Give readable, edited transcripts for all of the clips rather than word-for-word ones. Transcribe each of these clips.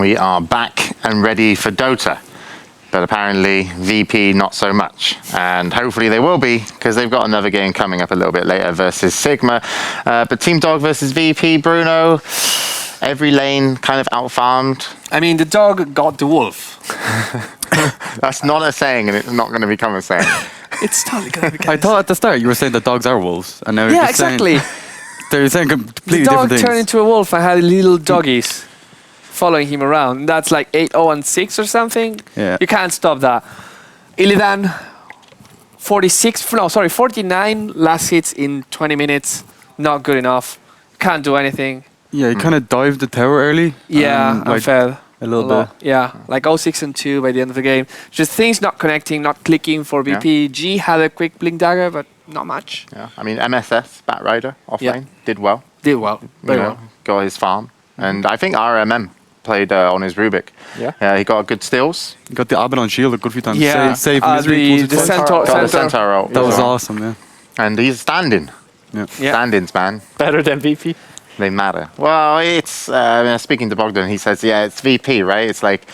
we are back and ready for Dota. But apparently VP not so much. And hopefully they will be, because they've got another game coming up a little bit later versus Sigma. But Team Dog versus VP, Bruno, every lane kind of out-farmed. I mean, the dog got the wolf. That's not a saying, and it's not going to become a saying. It's totally going to become I thought at the start you were saying that dogs are wolves. And now you're Yeah, just exactly. They're saying completely The dog different things. turned into a wolf and had little doggies following him around. That's like 8-0-6 or something. Yeah. You can't stop that. Illidan, 49 last hits in 20 minutes. Not good enough. Can't do anything. Yeah, he kind of dived the tower early. Yeah, I like fell. a little bit. Yeah, like 0-6-2 by the end of the game. Just things not connecting, not clicking for VP. G had a quick blink dagger, but not much. Yeah. I mean, MSS, Bat Rider, offlane, did well. Did well. Very well. Got his farm. And I think RMM played on his Rubik. Yeah. He got good steals. He got the Abaddon shield a good few times. Yeah. Save misery. The centaur. Got the Centaur ult. That was awesome, yeah. And he's standing. Yeah. Yeah. Stand-ins, man. Better than VP. They matter. Well, it's speaking to Bogdan, he says, yeah, it's VP, right? It's like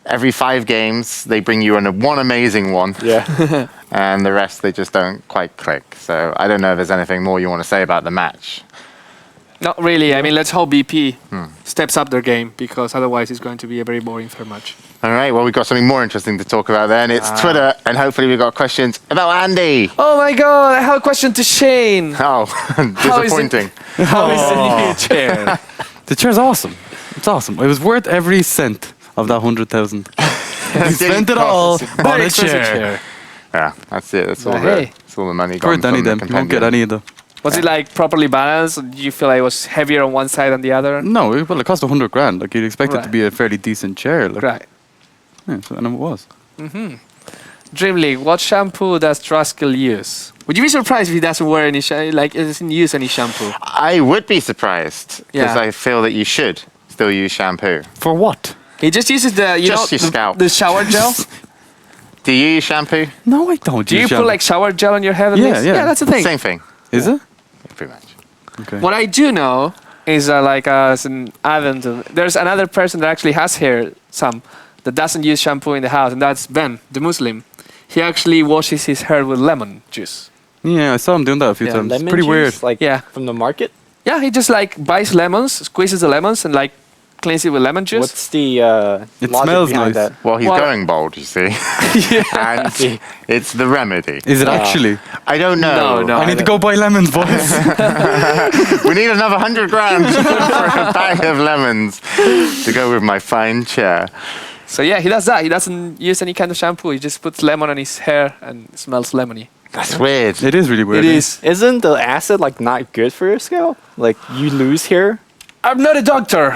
every 5 games they bring you in one amazing one, Yeah. and the rest they just don't quite click. So I don't know if there's anything more you want to say about the match. Not really. I mean, let's hope BP steps up their game, because otherwise it's going to be a very boring fair match. All right, well, we've got something more interesting to talk about then. It's Twitter, and hopefully we've got questions about Andy. Oh my god, I have a question to Shane. Oh, disappointing. How is the new chair? The chair's awesome. It's awesome. It was worth every cent of that 100,000. He spent it all on a chair. Yeah, that's it. That's all, Hey. that's all the money For gone any from the them. You won't get compendium. any of them. Was it like properly balanced? Or did you feel like it was heavier on one side than the other? No, well, it cost 100 grand. Like, you'd expect it to Right. be a fairly decent chair. Like, Right. Yeah, so, and it was. DreamLeague, what shampoo does Draskell use? Would you be surprised if he doesn't wear any doesn't use any shampoo? I would be surprised, because Yeah. I feel that you should still use shampoo. For what? He just uses the Just your scalp. the shower gel. Do you use shampoo? No, I don't. Do you put like shower gel on your head? Yeah, yeah. Yeah, that's the thing. Same thing, Is it? pretty much. Okay. What I do know is as an addend, there's another person that actually has hair, that doesn't use shampoo in the house, and that's Ben, the Muslim. He actually washes his hair with lemon juice. Yeah, I saw him doing that a few Yeah, times. Lemon Pretty juice, weird. Like Yeah. from the market. Yeah, he just like buys lemons, squeezes the lemons, and like cleans it with lemon juice. What's the It logic smells behind nice. that? Well, he's Well- going bald, you see. And it's the remedy. Is it actually? I don't know. No. I need to go buy lemons, boys. We need another 100 grand for a bag of lemons to go with my fine chair. So yeah, he does that. He doesn't use any kind of shampoo. He just puts lemon on his hair and it smells lemony. That's weird. It is really weird. It is. Isn't the acid like not good for your scalp? Like you lose hair. I'm not a doctor.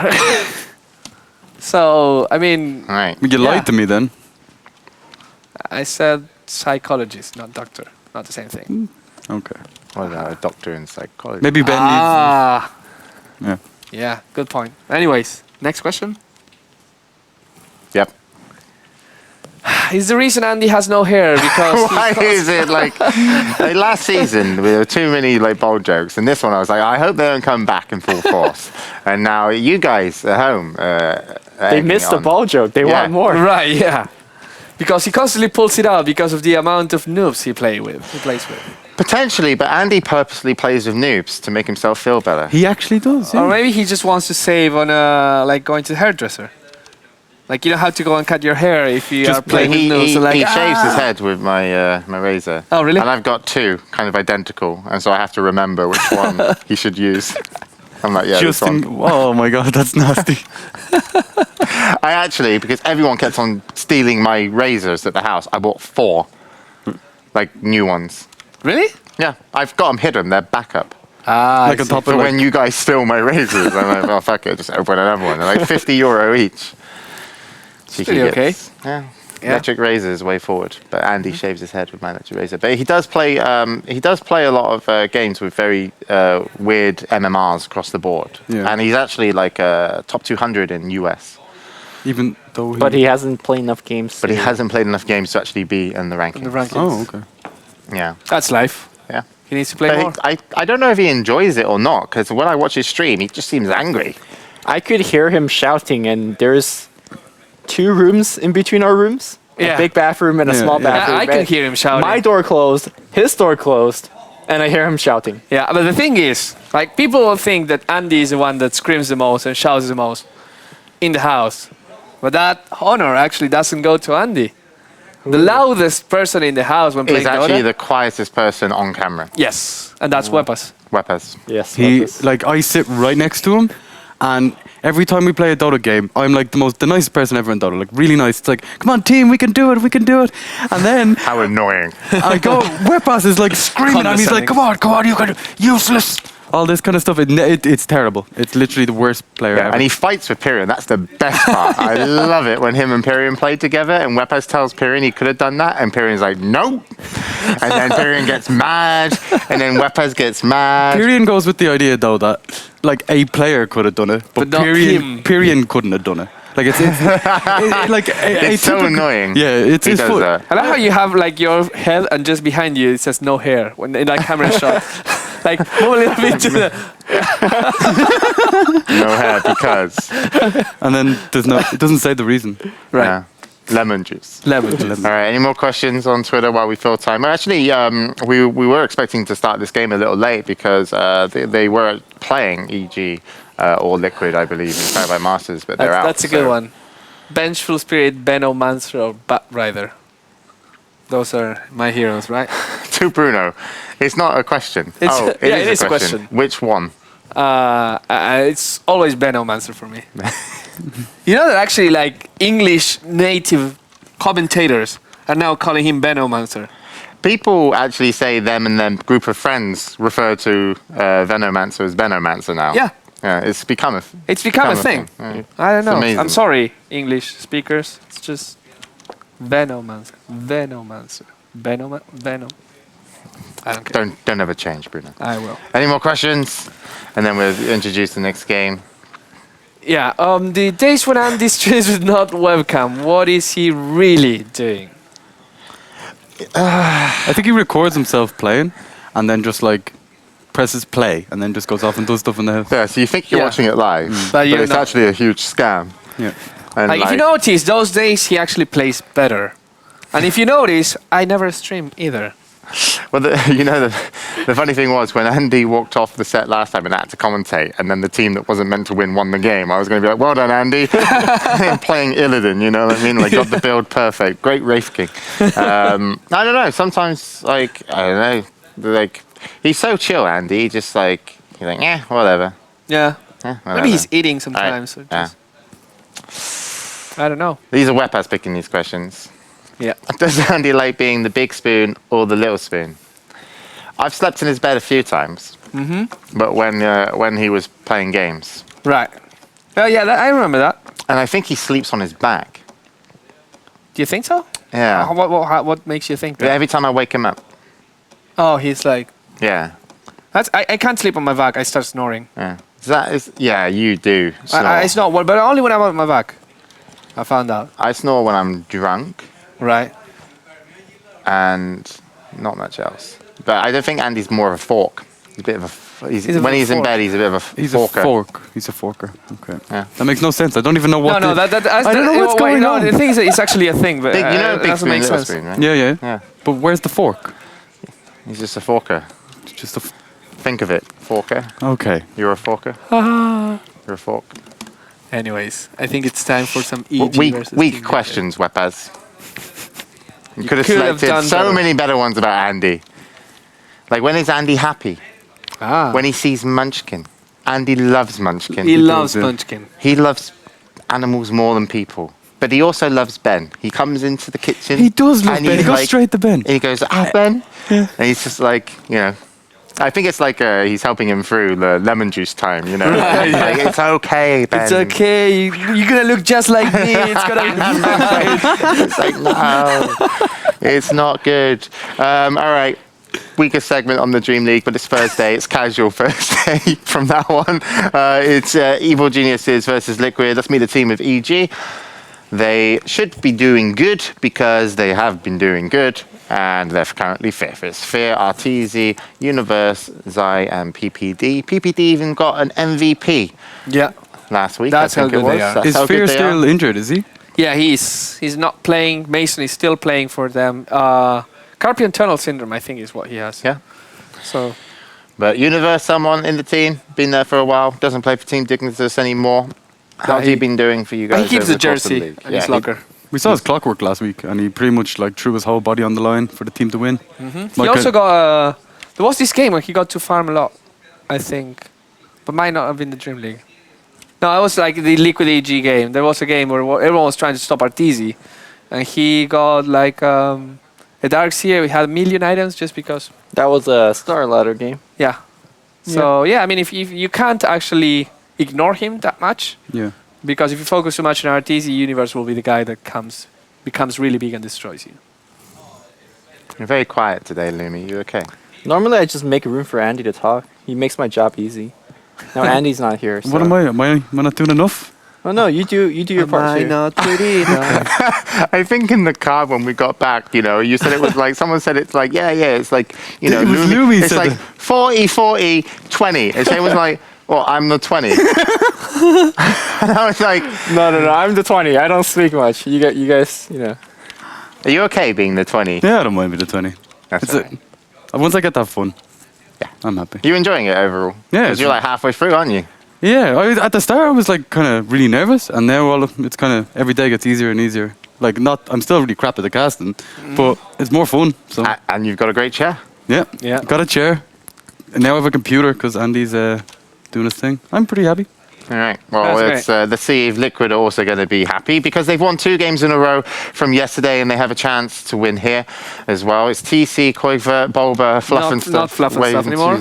So, I mean, All right. You Yeah. lied to me then. I said psychologist, not doctor. Not the same thing. Okay. What about a doctor in psychology? Maybe Ben Ah. needs. Yeah, good point. Anyways, next question. Yep. Is the reason Andy has no hair because Why is it like last season there were too many like bold jokes, and this one I was like, I hope they don't come back in full force. And now you guys at home, They missed the ball joke. They Yeah. want more. Right, yeah. Because he constantly pulls it out because of the amount of noobs he plays with. Potentially, but Andy purposely plays with noobs to make himself feel better. He actually does. Yeah. Or maybe he just wants to save on like going to the hairdresser. Like you don't have to go and cut your hair if you are playing with noobs. So like, he shaves his head with my my razor. Oh, really? And I've got 2 kind of identical, and so I have to remember which one he should use. I'm like, yeah, Just this one. oh my god, that's nasty. I actually, because everyone kept on stealing my razors at the house, I bought 4, like new ones. Really? Yeah, I've got them hidden. They're backup. Ah, Like on top For of when you guys steal my razors, I'm like, oh fuck it, just open another one. They're like €50 each. Cheeky pretty okay. gits. Yeah. Yeah. Electric razor is way forward, but Andy shaves his head with my electric razor. But he does play. A lot of games with very weird MMRs across the board, Yeah. and he's actually like top 200 in US. Even though But he hasn't played enough games. But he to- hasn't played enough games to actually be in the rankings. the rankings. Oh, okay. Yeah, That's life. yeah. He needs to play But more. I don't know if he enjoys it or not, because when I watch his stream, he just seems angry. I could hear him shouting, and there's 2 rooms in between our rooms. Yeah. A big bathroom and a small bathroom. I can and hear him shouting. My door closed, his door closed, and I hear him shouting. Yeah, but the thing is, like, people will think that Andy is the one that screams the most and shouts the most in the house. But that honor actually doesn't go to Andy. The loudest person in the house when playing He's actually Dota. the quietest person on camera. Yes, and that's Wepas. Wepas. Yes. I sit right next to him, and every time we play a Dota game, I'm like the nicest person ever in Dota, like really nice. It's like, come on team, we can do it. And then How annoying. I go, Wepas is like screaming at me. He's like, come on, you can, useless. All this kind of stuff. It's terrible. It's literally the worst player ever. And he fights with Pyrion. That's the best part. I love it when him and Pyrion played together and Wepas tells Pyrion he could have done that and Pyrion's like, no. And then Pyrion gets mad and then Wepas gets mad. Pyrion goes with the idea though that like a player could have done it, but not him. Pyrion couldn't have done it. Like it's It's so annoying. Yeah, it's He his does foot. that. I like how you have like your head and just behind you it says no hair when in that camera shot. Like move a little bit to the. No hair because And then it doesn't say the reason. Right. yeah, lemon juice. Lemon. All right, any more questions on Twitter while we fill time? Well, actually, we were expecting to start this game a little late because they were playing EG or Liquid, I believe, inspired by Masters, but they're out. That's a good so- one. Vengeful Spirit, Benomancer, or Batrider. Those are my heroes, right? To Bruno, it's not a question. It's- it yeah, is it is a a question. question. Which one? It's always Benomancer for me. You know that actually, like English native commentators are now calling him Benomancer. People actually say them and their group of friends refer to Venomancer as Benomancer now. Yeah. Yeah, it's become a It's become a thing. Yeah. I don't It's know. amazing. I'm sorry, English speakers. It's just Venomancer. Venom. I don't care. Don't ever change, Bruno. I will. Any more questions? And then we'll introduce the next game. Yeah. The days when Andy streams with not webcam, what is he really doing? I think he records himself playing, and then just like presses play, and then just goes off and does stuff in the house. Yeah, so you think you're Yeah. watching it live, but you're it's not. actually a huge scam. Yeah. And Like, if you notice, those days he actually plays better. And if you notice, I never stream either. well, the funny thing was when Andy walked off the set last time and had to commentate, and then the team that wasn't meant to win won the game, I was going to be like, well done, Andy. Playing Illidan, you know what I mean? Like, got the build perfect. Great Wraith King. I don't know. Sometimes, like, I don't know. Like, he's so chill, Andy. He just, like, he's like, yeah, whatever. Yeah. Whatever. Maybe he's eating sometimes. So Yeah. just, I don't know. These are Wepas picking these questions. Yeah. Does Andy like being the big spoon or the little spoon? I've slept in his bed a few times, but when he was playing games, Right. Oh, yeah, I remember that. and I think he sleeps on his back. Do you think so? Yeah. What makes you think that? Every time I wake him up. Oh, he's like... Yeah. I can't sleep on my back. I start snoring. Yeah. Yeah, you do. Snore. I snore, but only when I'm on my back. I found out. I snore when I'm drunk Right. and not much else. But I don't think Andy's more of a fork. He's a bit of a. He's a When he's in fork. bed, he's a bit of a He's forker. a fork. He's a forker. Okay. Yeah. That makes no sense. I don't even know what. No, the- that I don't know what's going no, on. the thing is, it's actually a thing, but Big, you know, it big doesn't spoon, make little sense. spoon, right? Yeah. Yeah. But where's the fork? He's just a forker. It's just a. Think of it, forker. Okay. You're a forker. You're a fork. Anyways, I think it's time for some EG versus Weak Team questions, Wepas. You could have could have selected done so better. many better ones about Andy. Like, when is Andy happy? Ah. When he sees Munchkin. Andy loves Munchkin. He loves does, yeah. Munchkin. He loves animals more than people. But he also loves Ben. He comes into the kitchen. He does love and Ben. He he's goes like- straight to Ben. And he goes, Ben. Yeah. And he's just like, you know. I think it's like he's helping him through the lemon juice time, you know. Right, yeah. Like, it's okay, Ben. It's okay. You're gonna look just like me. It's gonna be fine. It's like, no, it's not good. All right. Weakest segment on the Dream League, but it's Thursday. It's casual Thursday from that one. It's Evil Geniuses versus Liquid. Let's meet the team of EG. They should be doing good because they have been doing good, and they're currently fifth. It's Fear, Arteezy, Universe, Zai, and PPD. PPD even got an MVP. Yeah. last week. That's I think how good it they was. are. That's Is how Fear good they still are. injured? Is he? Yeah, he's not playing. Mason is still playing for them. Carpian tunnel syndrome, I think, is what he has. Yeah. So But Universe, someone in the team, been there for a while, doesn't play for Team Dignitas anymore. How's he been doing for you guys? he keeps over the course of jersey league? in his he- locker. We saw his clockwork last week, and he pretty much like threw his whole body on the line for the team to win. He also got. There was this game where he got to farm a lot, I think, but might not have been the DreamLeague. No, it was like the Liquid AG game. There was a game where everyone was trying to stop Arteezy, and he got like a Dark Seer. We had a million items just because. That was a Star Ladder game. Yeah. So yeah, I mean, if you can't actually ignore him that much, Yeah. because if you focus too much on Arteezy, Universe will be the guy that becomes really big and destroys you. You're very quiet today, Lumi. You okay? Normally, I just make room for Andy to talk. He makes my job easy. Now Andy's not here. So. What am I? Am I not doing enough? Oh no, you do your part here. not pretty enough? I think in the car when we got back, you said it was like, someone said it's like, yeah, it's like, It was Lumi it's said like that. 40, 40, 20. And Shane was like, well, I'm the 20. And I was like, No, I'm the 20. I don't speak much. You guys. are you okay being the 20? Yeah, I don't mind with the 20. That's It's all right. once I get that fun, Yeah. I'm happy. You enjoying it overall? Yeah, Because it's you're fun. like halfway through, aren't you? Yeah, at the start I was like kind of really nervous, and now it's kind of every day gets easier and easier. Like I'm still really crap at the casting, but it's more fun. So And you've got a great chair. yeah, Yeah. got a chair, and now I have a computer because Andy's doing his thing. I'm pretty happy. All right. Well, That's it's let's see if Liquid are also going to be happy because they've won 2 games in a row from yesterday, and they have a chance to win here as well. It's TC, Koivert, Bulba, Fluff and Stuff. Not Fluff and Stuff anymore.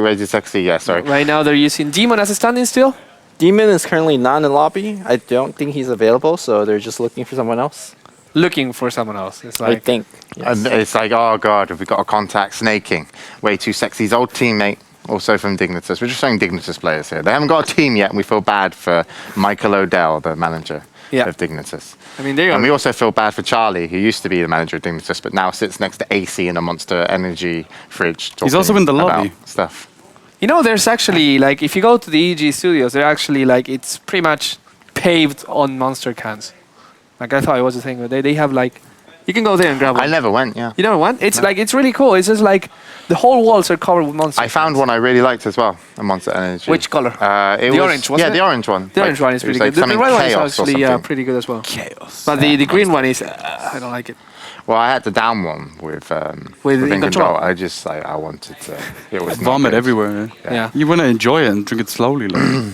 Where's the sexy? Yeah, sorry. Right now they're using Demon as a stand-in still. Demon is currently not in the lobby. I don't think he's available, so they're just looking for someone else. Looking for someone else. It's I like think. Yes. And it's like, oh god, have we got a contact snaking? Way too sexy. His old teammate, also from Dignitas. We're just showing Dignitas players here. They haven't got a team yet, and we feel bad for Michael O'Dell, the manager of Dignitas. I mean, they are. And we also feel bad for Charlie, who used to be the manager of Dignitas, but now sits next to AC in a Monster Energy fridge. He's also talking in the about lobby. Stuff. There's actually like if you go to the EG studios, they're actually like it's pretty much paved on monster cans. Like I thought it was a thing, but they have like you can go there and grab one. I never went, yeah. You never went? It's like it's really cool. It's just like the whole walls are covered with monster. I found one I really liked as well, a Monster Energy. Which color? It The was, orange, wasn't yeah, it? the orange one. The orange one is it was pretty good. The something red one is Chaos or actually something. pretty good as well. Chaos. But the green one is I don't like it. Well, I had to down one with in in control. I just I wanted to. It was not Vomit good. everywhere. Yeah. You want to enjoy it and drink it slowly. Like.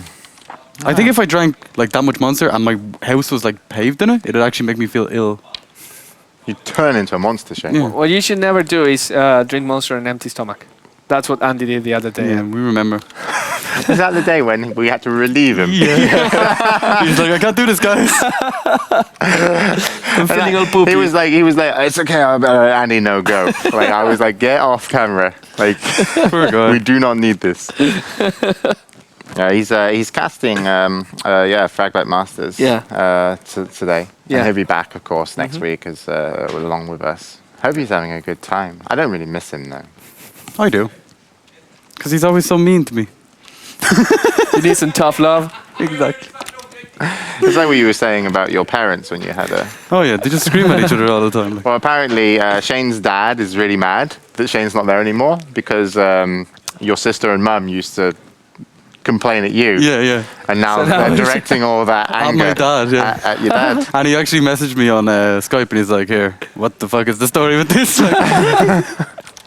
I think if I drank like that much Monster and my house was like paved in it, it'd actually make me feel ill. You turn into a monster, Shane. Yeah. What you should never do is drink monster on an empty stomach. That's what Andy did the other day. Yeah, we remember. Is that the day when we had to relieve him? Yeah. He's like, I can't do this, guys. I'm feeling all poopy. He was like, it's okay, Andy, no go. Like I was like, get off camera. Like Poor guy. we do not need this. Yeah, he's casting Fraglight Masters. Today. Yeah. And he'll be back, of course, next week as along with us. Hope he's having a good time. I don't really miss him though. I do. Because he's always so mean to me. You need some tough love. Exactly. It's like what you were saying about your parents when you had a. Oh yeah, they just scream at each other all the time. Like. Well, apparently Shane's dad is really mad that Shane's not there anymore because your sister and mum used to complain at you. Yeah. And now So now they're he's- directing all that At anger my dad, yeah. at your dad. And he actually messaged me on Skype and he's like, here, what the fuck is the story with this? Like,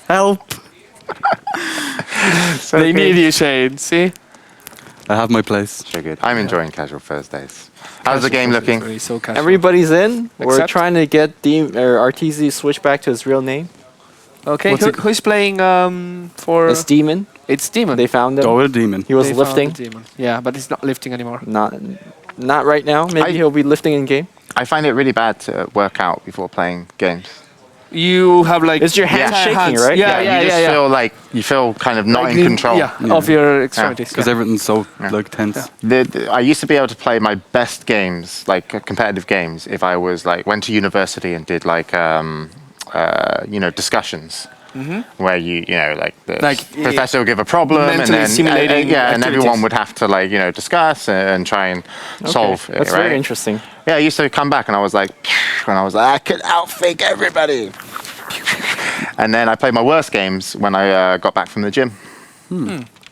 help. So They good. need you, Shane. See? I have my place. So good. I'm enjoying Casual Thursdays. How's the game looking? Really so casual. Everybody's in. We're Except- trying to get RTZ switch back to his real name. Okay, What's it- who's playing for... It's Demon. It's Demon. They found him. Go with a demon. He was They found lifting. the Demon. Yeah, but he's not lifting anymore. Not right now. Maybe he'll be lifting in game. I find it really bad to work out before playing games. You have like... It's your hands shaking, hands. right? Yeah, you just feel like you feel kind of not Like in control. Yeah, of your extremities. Because yeah. everything's so like tense. I used to be able to play my best games, like competitive games, if I was like went to university and did like discussions. where you know, like the Like, professor will give a problem, and mentally then simulating and activities. everyone would have to like discuss and try and solve it. That's right? very interesting. Yeah, I used to come back and I was like, I could outthink everybody. And then I played my worst games when I got back from the gym.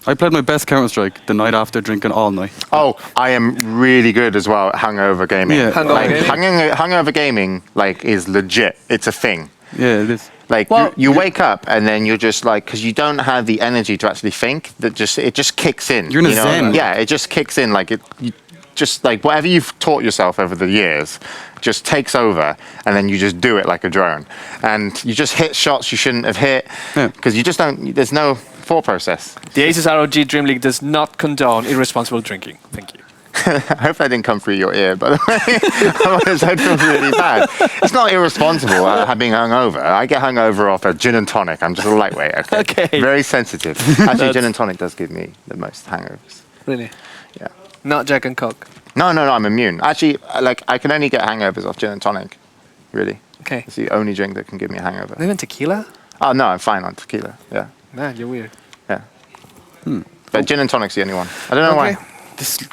I played my best Counter-Strike the night after drinking all night. Oh, I am really good as well at hungover gaming. Yeah. Hungover gaming? Hungover gaming like is legit. It's a thing. Yeah, it is. Like Well, you wake up and then you're just like, because you don't have the energy to actually think, that it just kicks in. You're in a you know? zen. Yeah, it just kicks in. Like just like whatever you've taught yourself over the years just takes over, and then you just do it like a drone, and you just hit shots you shouldn't have hit Yeah. because you just don't. There's no thought process. The ASUS ROG DreamLeague does not condone irresponsible drinking. Thank you. I hope that didn't come through your ear, by the way. Otherwise, I'd feel really bad. It's not irresponsible being hungover. I get hungover off a gin and tonic. I'm just a lightweight. Okay. Okay. Very sensitive. Actually, gin and tonic does give me the most hangovers. Really? Yeah. Not Jack and Coke. No, I'm immune. Actually, I can only get hangovers off gin and tonic. Really. Okay. It's the only drink that can give me a hangover. Even tequila? Oh no, I'm fine on tequila. Yeah. Man, you're weird. Yeah. But gin and tonic's the only one. I don't know Okay. why.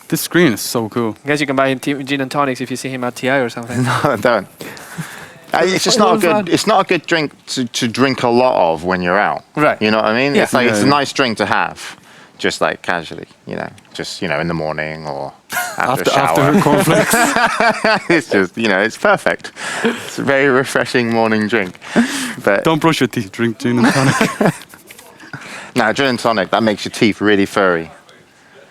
This screen is so cool. I guess you can buy him gin and tonics if you see him at TI or something. No, I don't. It's just Quite not a a lot of good. fun. It's not a good drink to drink a lot of when you're out. Right. You know what I mean? Yeah. It's like it's a Yeah. nice drink to have, just like casually. Just in the morning or after a After shower. her cornflakes. It's just it's perfect. It's a very refreshing morning drink. But Don't brush your teeth, drink gin and tonic. now gin and tonic that makes your teeth really furry.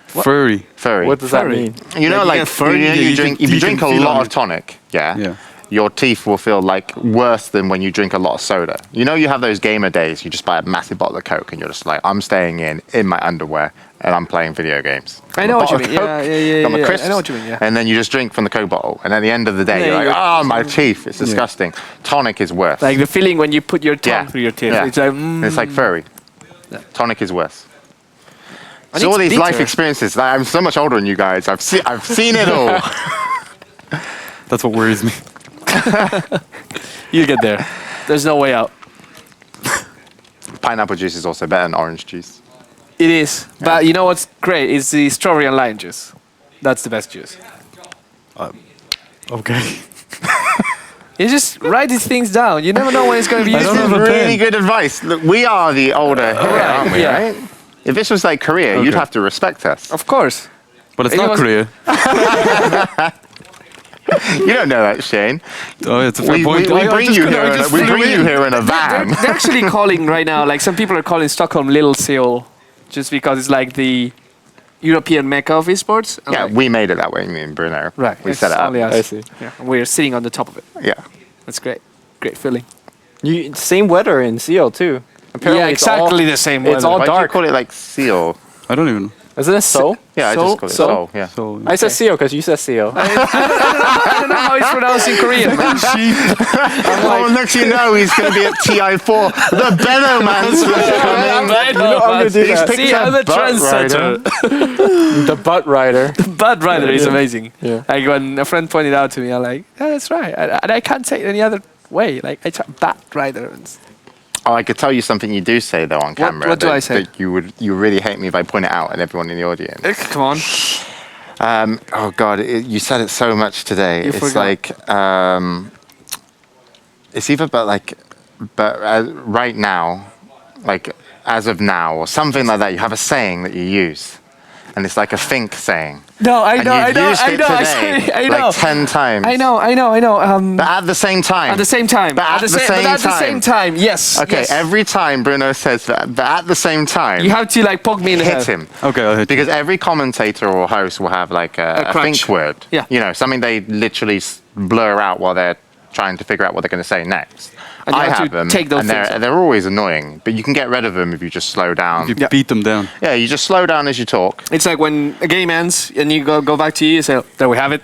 Furry. Furry. What does that Furry. mean? You know, Like, you like get furry, you you drink. can- If you you drink a can feel lot on of it. tonic, Yeah. your teeth will feel like worse than when you drink a lot of soda. You know, you have those gamer days. You just buy a massive bottle of Coke, and you're just like, I'm staying in my underwear, and I'm playing video games. I know what you Bottle mean. of Yeah, Coke, yeah. got my crisps, I know what you mean, yeah. And then you just drink from the Coke bottle, and at the end of the day, Yeah, you're like, you're- oh, my teeth. It's disgusting. Tonic is worse. Like the feeling when you put your tongue through your teeth. Yeah. It's like, It's like furry. Yeah. Tonic is worse. And So all it's these life bitter. experiences. Like, I'm so much older than you guys. I've seen it all. That's what worries me. You'll get there. There's no way out. Pineapple juice is also better than orange juice. It is. But you know what's great? It's the strawberry and lime juice. That's the best juice. Okay. You just write these things down. You never know when it's going to be I used. don't This have is a really pen. good advice. Look, we are the older here, aren't we? yeah. Right? If this was like Korea, you'd Okay. have to respect us. Of course. But it's It not was- Korea. You don't know that, Shane. Oh, it's a fair We point. bring you here in a van. They're actually calling right now, like some people are calling Stockholm Little Seoul just because it's like the European mecca of esports. And Yeah, like, we made it that way, me and Bruno. right. We it's set it up. only us. I see. Yeah, and we're sitting on the top of it. Yeah. That's great. Great feeling. Same weather in Seoul too. Apparently yeah, it's all- exactly the same it's weather. all Why do you dark. call it like seal? I don't even know. Isn't it Seoul? Yeah, I Seoul? just call it Seoul? Seoul. Yeah. So, I said Seoul because you said Seoul. I don't know how it's pronounced in Korean. Oh, next you know, he's going to be at TI4. The Benno man's coming. I know, I'm gonna but- do that. See, I'm a Butt trendsetter. The butt rider. Bud Rider is amazing. Yeah. Like when a friend pointed out to me, I'm like, yeah, that's right. And I can't say it any other way. Like I try Bat Rider. Oh, I could tell you something you do say though on camera. what do that- I say? That you really hate me if I point it out and everyone in the audience. Come on. Oh God, you said it so much today. You It's forgot. like it's either right now, like as of now, or something like that. You have a saying that you use, and it's like a think saying. No, I And know, I you've know, used I it know, today, I know. like 10 times. I know. But at the same time. At the same time. But at the same time. Yes. Okay, yes. every time Bruno says that, but at the same time, You have to like poke me in the hit head. him. okay, I'll hit you. Because every commentator or host will have like a crutch. think word. Yeah. You know, something they literally blur out while they're trying to figure out what they're going to say next. And you I have to have them, take those and things out. they're always annoying, but you can get rid of them if you just slow down. You beat them down. Yeah, you just slow down as you talk. It's like when a game ends and you go back to you say, there we have it.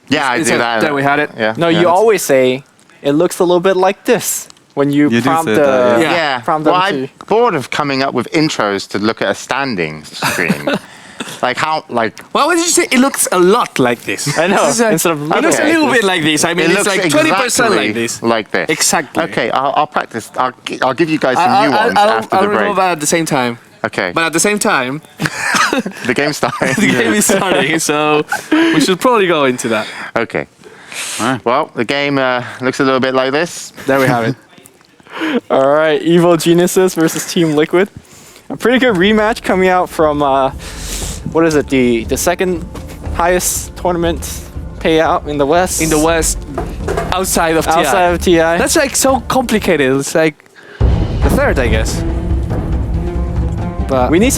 Yeah, I It's do like, that. there we had it. Yeah. No, yeah. you always say it looks a little bit like this when you You do prompt say the that, yeah. Yeah. prompt Well, them I'm to. bored of coming up with intros to look at a standing screen. Like how? Like Well, what did you say? It looks a lot like this. I know. This is like- Instead of it looks a okay. little bit like this. I mean, it it's looks like 20% exactly like this. Like this. Exactly. Okay, I'll practice. I'll give you guys some new ones after I'll the break. remove that at the same time. Okay. But at the same time, The game started. the game is starting, so we should probably go into that. Okay. Alright. Well, the game looks a little bit like this. There we have it. All right, Evil Geniuses versus Team Liquid. A pretty good rematch coming out from what is it? The second highest tournament payout in the West. In the West, outside of TI. outside of TI. That's like so complicated. It's like the third, I guess. But We need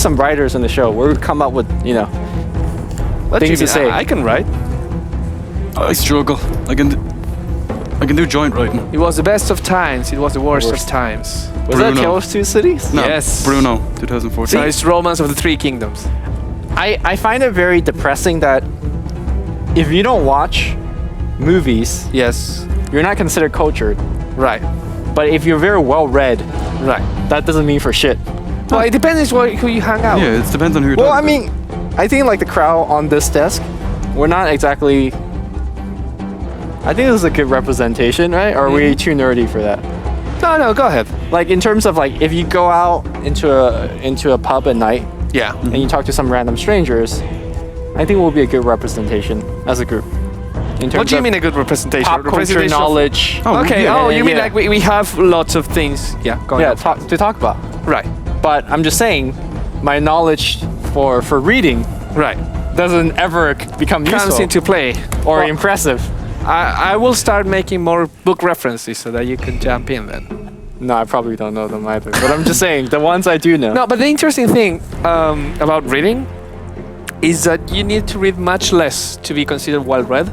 some writers in the show where we come up with what do you things to mean? say. I can write. I struggle. I can do joint writing. It was the best of times. It was the worst of times. Was that Bruno. Tales of Two Cities? No, Yes. Bruno, 2014. So it's Romance of the Three Kingdoms. I find it very depressing that if you don't watch movies, Yes. you're not considered cultured. Right. But if you're very well read, Right. that doesn't mean for shit. Well, it depends who you hang out with. Yeah, it depends on who you're Well, I talking mean, I think like the crowd on this desk, we're not exactly. I think this is a good representation, right? Or are we too nerdy for that? No, go ahead. Like in terms of like, if you go out into a pub at night Yeah. and you talk to some random strangers, I think it will be a good representation as a group. In terms What do you of mean a good representation? pop culture Representation of- knowledge? Oh, Okay. yeah, Oh, you mean yeah. like we have lots of things? Yeah. Go Yeah, ahead. to talk about. Right. But I'm just saying, my knowledge for reading Right. doesn't ever become Comes useful into play. or Well, impressive. I will start making more book references so that you can jump in then. No, I probably don't know them either. But I'm just saying, the ones I do know. No, but the interesting thing about reading is that you need to read much less to be considered well read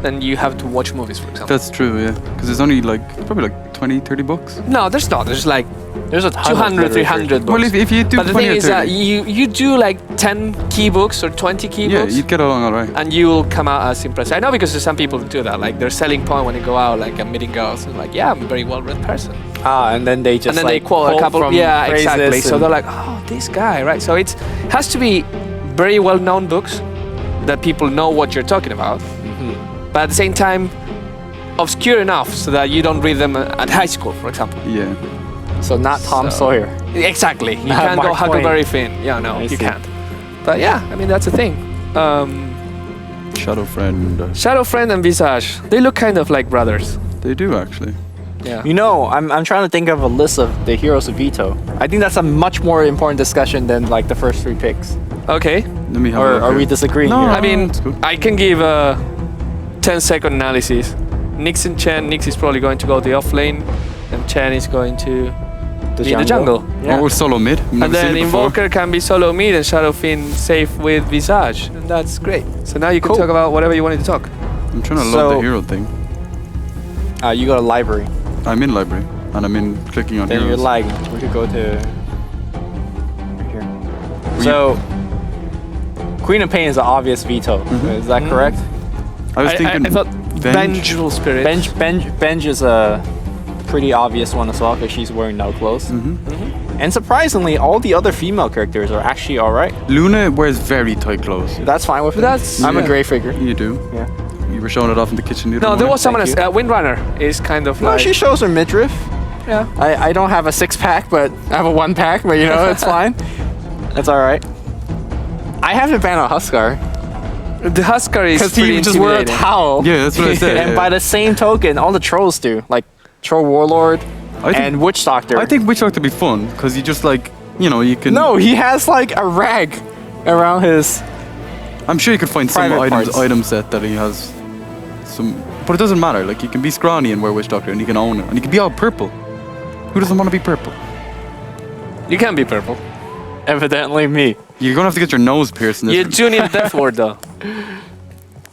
than you have to watch movies, for example. That's true, yeah. Because there's only probably 20, 30 books. No, there's not. There's like There's a ton 200, of 300 books. Well, if you do But the 20 thing or is that 30, you do like 10 key books or 20 key yeah, books, you'd get along all right. and you will come out as impressed. I know because there's some people who do that. Like their selling point when they go out, like I'm meeting girls, and like, yeah, I'm a very well-read person. and then they just And then like they quote a couple. from Yeah, phrases exactly. So and- they're like, oh, this guy, right? So it has to be very well-known books that people know what you're talking about, but at the same time, obscure enough so that you don't read them at high school, for example. Yeah. so not Tom So- Sawyer. Exactly. You Not can't go Mark Twain. Huckleberry Finn. Yeah, no, I you see. can't. But yeah, I mean that's the thing. Shadow Friend. Shadow Friend and Visage, they look kind of like brothers. They do, actually. Yeah. You know, I'm trying to think of a list of the heroes of Veto. I think that's a much more important discussion than like the first three picks. Okay. Let me have a Or look are here. we disagreeing No, here? I mean, that's good. I can give a 10-second analysis. Nix and Chen. Nix is probably going to go the off lane, and Chen is going to be in the jungle. Yeah. Or solo mid. I've never And then seen it before. Invoker can be solo mid and Shadowfiend safe with Visage. And that's great. So now you can Cool. talk about whatever you wanted to talk. I'm trying to load So- the hero thing. You go to library. I'm in library, and I'm in clicking on Then you're heroes. lagging. We could go to right here. We- So Queen of Pain is an obvious veto. Is that correct? I was thinking I thought Venge. Vengeful Spirit. Benj is a pretty obvious one as well because she's wearing no clothes. And surprisingly, all the other female characters are actually all right. Luna wears very tight clothes. That's fine with me. That's- I'm Yeah. a gray figure. You do. Yeah. You were showing it off in the kitchen the other No, there morning. was someone else. Thank Windrunner is kind of No, like. she shows her midriff. Yeah. I don't have a 6-pack, but I have a 1-pack. But you know, it's fine. That's all right. I haven't banned a Huskar The Huskar is because pretty he just wear a intimidating. towel. Yeah, that's what I said. And yeah. by the same token, all the trolls do, like Troll Warlord I think- and Witch Doctor. I think Witch Doctor would be fun because you just like, you can. no, he has like a rag around his. I'm sure you could find some Private parts. item set that he has some, but it doesn't matter. Like you can be scrawny and wear Witch Doctor, and you can own it, and you can be all purple. Who doesn't want to be purple? You can be purple. Evidently, me. You're gonna have to get your nose pierced. In this You do need Death Ward though.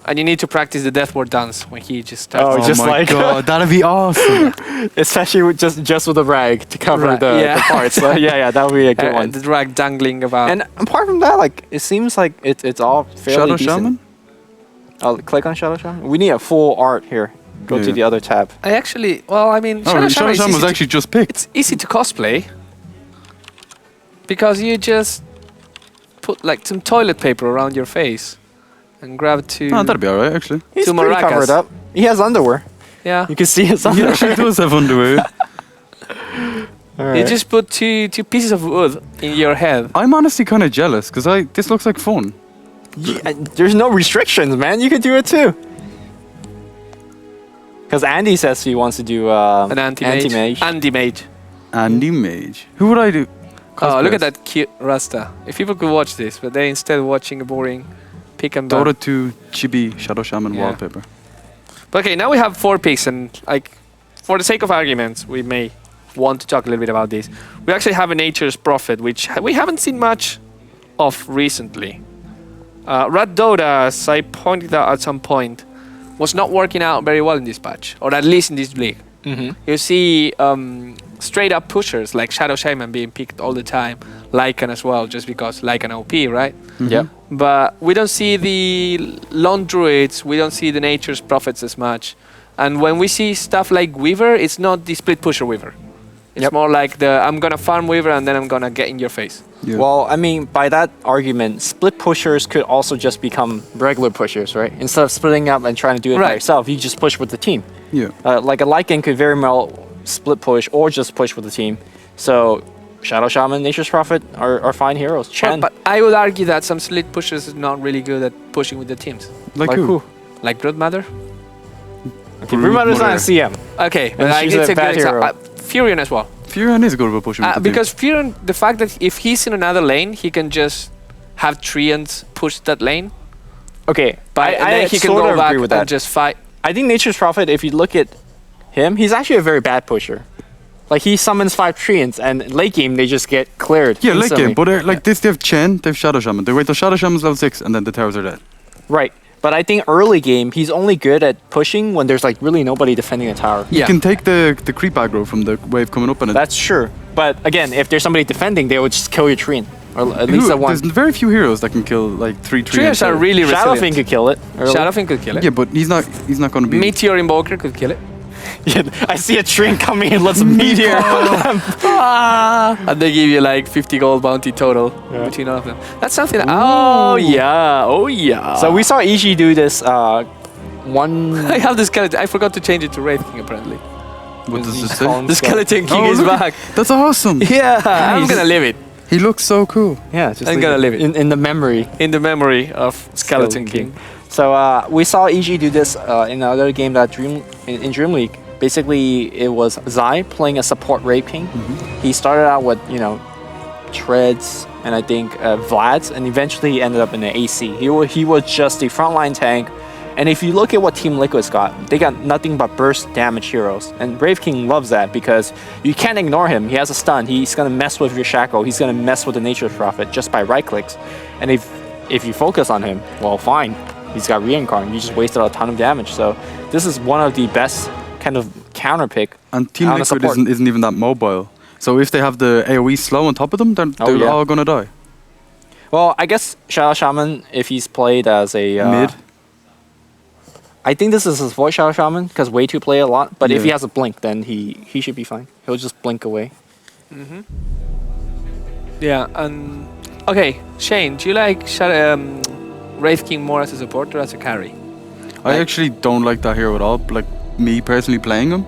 And you need to practice the Death Ward dance when he just starts. Oh, Oh just my like- god, that'd be awesome. Especially with just with a rag to cover Right, the yeah. parts. So, yeah, that would be a good one. The drag dangling about. And apart from that, like it seems like it's all fairly Shadow decent. Shaman. I'll click on Shadow Shaman. We need a full art here. Go to Yeah. the other tab. I actually, well, I mean, Oh, Shadow is Shaman was easy to- actually just picked. it's easy to cosplay because you just put like some toilet paper around your face and grab two. Oh, that'd be alright, actually. He's Two pretty maracas. covered up. He has underwear. Yeah. You can see his He underwear. actually does have underwear. All You right. just put two pieces of wood in your head. I'm honestly kind of jealous because this looks like fun. There's no restrictions, man. You could do it too. Because Andy says he wants to do An anti-mage. anti-mage. Anti-mage. Andy Mage. Who would I do? Oh, look cosplay at that cute Rasta. If people could watch this, but they're instead watching a boring pick and ban. Dota 2 Chibi Shadow Shaman Yeah. wallpaper. But okay, now we have 4 picks, and like, for the sake of arguments, we may want to talk a little bit about this. We actually have a Nature's Prophet, which we haven't seen much of recently. Red Dota, as I pointed out at some point, was not working out very well in this patch, or at least in this league. You see straight up pushers like Shadow Shaman being picked all the time, Lycan as well, just because Lycan OP, right? Yep. But we don't see the lone druids, we don't see the Nature's Prophets as much. And when we see stuff like Weaver, it's not the split pusher Weaver. It's Yep. more like the I'm gonna farm Weaver and then I'm gonna get in your face. Yeah. Well, I mean, by that argument, split pushers could also just become regular pushers, right? Instead of splitting up and trying to do it by Right. yourself, you just push with the team. Yeah. Like a Lycan could very well split push or just push with the team. So Shadow Shaman, Nature's Prophet are fine heroes. Chen, But I would argue that some split pushers is not really good at pushing with the teams. Like, like who? who? Like Broodmother? Okay, Broodmother's not a CM. Okay, but like, she's it's a a bad good example. hero. Furion as well. Furion is good about pushing with the team. Because Furion, the fact that if he's in another lane, he can just have Treants push that lane. Okay, But and then he can sort go of back agree with and that. just fight. I think Nature's Prophet, if you look at him, he's actually a very bad pusher. Like he summons 5 treants, and late game they just get cleared. Yeah, late instantly. game. But like this, they have Chen, they have Shadow Shaman. They wait till Shadow Shaman's level 6, and then the towers are dead. Right. But I think early game he's only good at pushing when there's like really nobody defending a tower. Yeah. You can take the creep aggro from the wave coming up, and it. That's true. But again, if there's somebody defending, they would just kill your treant, or at least that one. There's very few heroes that can kill like 3 trees. Treants are really Shadowfin resilient. could kill it. early. Shadowfin could kill it. Yeah, but he's not going to be. Meteor Invoker could kill it. Yeah, I see a treant coming and let's a meteor. And they give you like 50 gold bounty total between all of them. That's something. Oh yeah, oh yeah. So we saw EG do this one. I have the skeleton. I forgot to change it to Wraith King apparently. What does He's this say? calling The skeleton king Oh, is look. back. That's awesome. Yeah, I'm Nice. gonna live it He looks so cool. Yeah, just I'm gonna leave it. in the memory. in the memory of Skeleton King. So we saw EG do this in another game that in DreamLeague. Basically, it was Zai playing a support Rape King. He started out with Treads and I think Vlad's, and eventually he ended up in the AC. He was just a frontline tank. And if you look at what Team Liquid's got, they got nothing but burst damage heroes. And Brave King loves that because you can't ignore him. He has a stun. He's gonna mess with your Shackle. He's gonna mess with the Nature's Prophet just by right clicks. And if you focus on him, well, fine. He's got Reincarn. You just wasted a ton of damage. So this is one of the best kind of counter pick. And Team on a Liquid support. isn't even that mobile. So if they have the AoE slow on top of them, then they're yeah. all gonna die. Well, I guess Shadow Shaman, if he's played as a Mid. I think this is his voice Shadow Shaman because way to play a lot. But if Yeah. he has a blink, then he should be fine. He'll just blink away. Yeah, and okay, Shane, do you like Wraith King more as a support or as a carry? I actually don't like that hero at all. Like me personally playing him,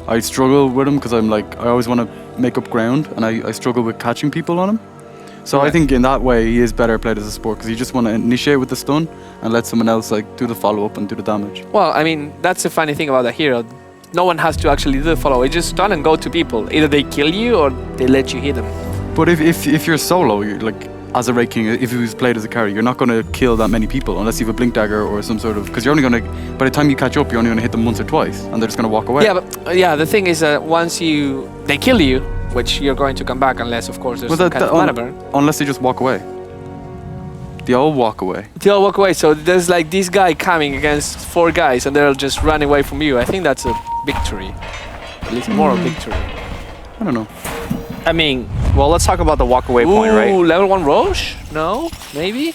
I struggle with him because I'm like I always want to make up ground, and I struggle with catching people on him. So I Right. think in that way he is better played as a support because you just want to initiate with the stun and let someone else like do the follow up and do the damage. Well, I mean, that's the funny thing about that hero. No one has to actually do the follow. It just stun and go to people. Either they kill you or they let you hit them. But if you're solo, you're like as a Raid King, if he was played as a carry, you're not going to kill that many people unless you have a blink dagger or some sort of because you're only going to by the time you catch up, you're only going to hit them once or twice and they're just going to walk away. Yeah, but the thing is that once they kill you, which you're going to come back unless, of course, there's Well, some kind of mana burn. unless they just walk away. They all walk away. They all walk away. So there's like this guy coming against 4 guys, and they'll just run away from you. I think that's a victory, at least moral victory. I don't know. I mean, well, let's talk about the walk away point, right? Level 1 Roche? No, maybe.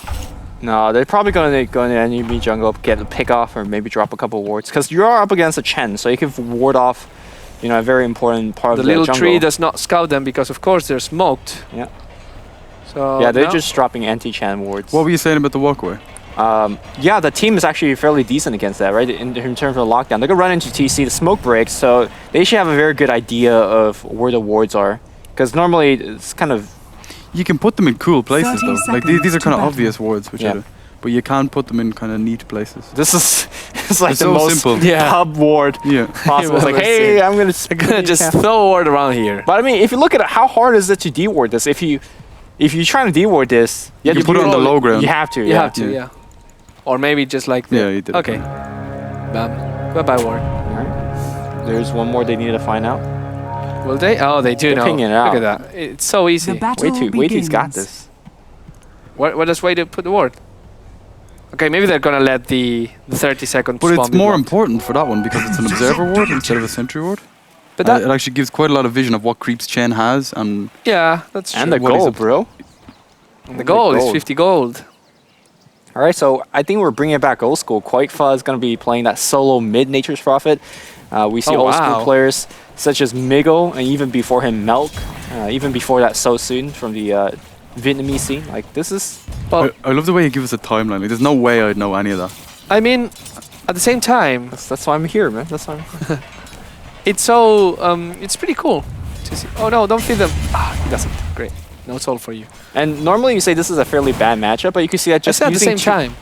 No, they're probably going to go into enemy jungle, get a pick off, or maybe drop a couple wards because you are up against a Chen, so you can ward off, a very important part The of the little jungle. tree does not scout them because, of course, they're smoked. Yeah. So Yeah, they're no. just dropping anti-chan wards. What were you saying about the walkaway? Yeah, the team is actually fairly decent against that, right? In terms of the lockdown. They're going to run into TC, the smoke breaks, so they should have a very good idea of where the wards are. Because normally it's kind of... You can put them in cool places 30 though. Like seconds these are to kind of battle. obvious wards, which Yeah. I do. But you can put them in kind of neat places. This is it's like It's the so most simple. pub ward Yeah. possible. It's like, I've ever hey, seen. I'm going I'm gonna just throw a word around here. But I mean, if you look at it, how hard is it to deward this? If you're trying to deward this, You can put it on the low ground. You have to. You yeah. have to, Yeah. yeah. Or maybe just like Yeah, you did. Okay. Bam. Bye-bye word. Alright. There's one more they need to find out. Will they? Oh, they do They're know. pinging it Look out. at that. It's so easy. The battle Wait, got begins. this. What does way to put the word? Okay, maybe they're gonna let the 30-second. But it's more important for that one because it's an observer ward instead of a sentry ward. But that, It actually gives quite a lot of vision of what creeps Chen has, and yeah, that's And true. the What is goal, it? bro. The goal is gold. 50 gold. All right, so I think we're bringing it back old school. Quakefa is going to be playing that solo mid Nature's Prophet. We see Oh, old school wow. players such as Migo, and even before him, Melk. Even before that, So Soon from the Vietnamese scene. Like, this is... Well, I love the way you give us a timeline. Like, there's no way I'd know any of that. I mean, at the same time, That's why I'm here, man. That's why I'm here. it's so it's pretty cool to see. Oh no, don't feed them. Ah, he doesn't. Great. No soul for you. And normally you say this is a fairly bad matchup, but you can see that Just just at the using same time.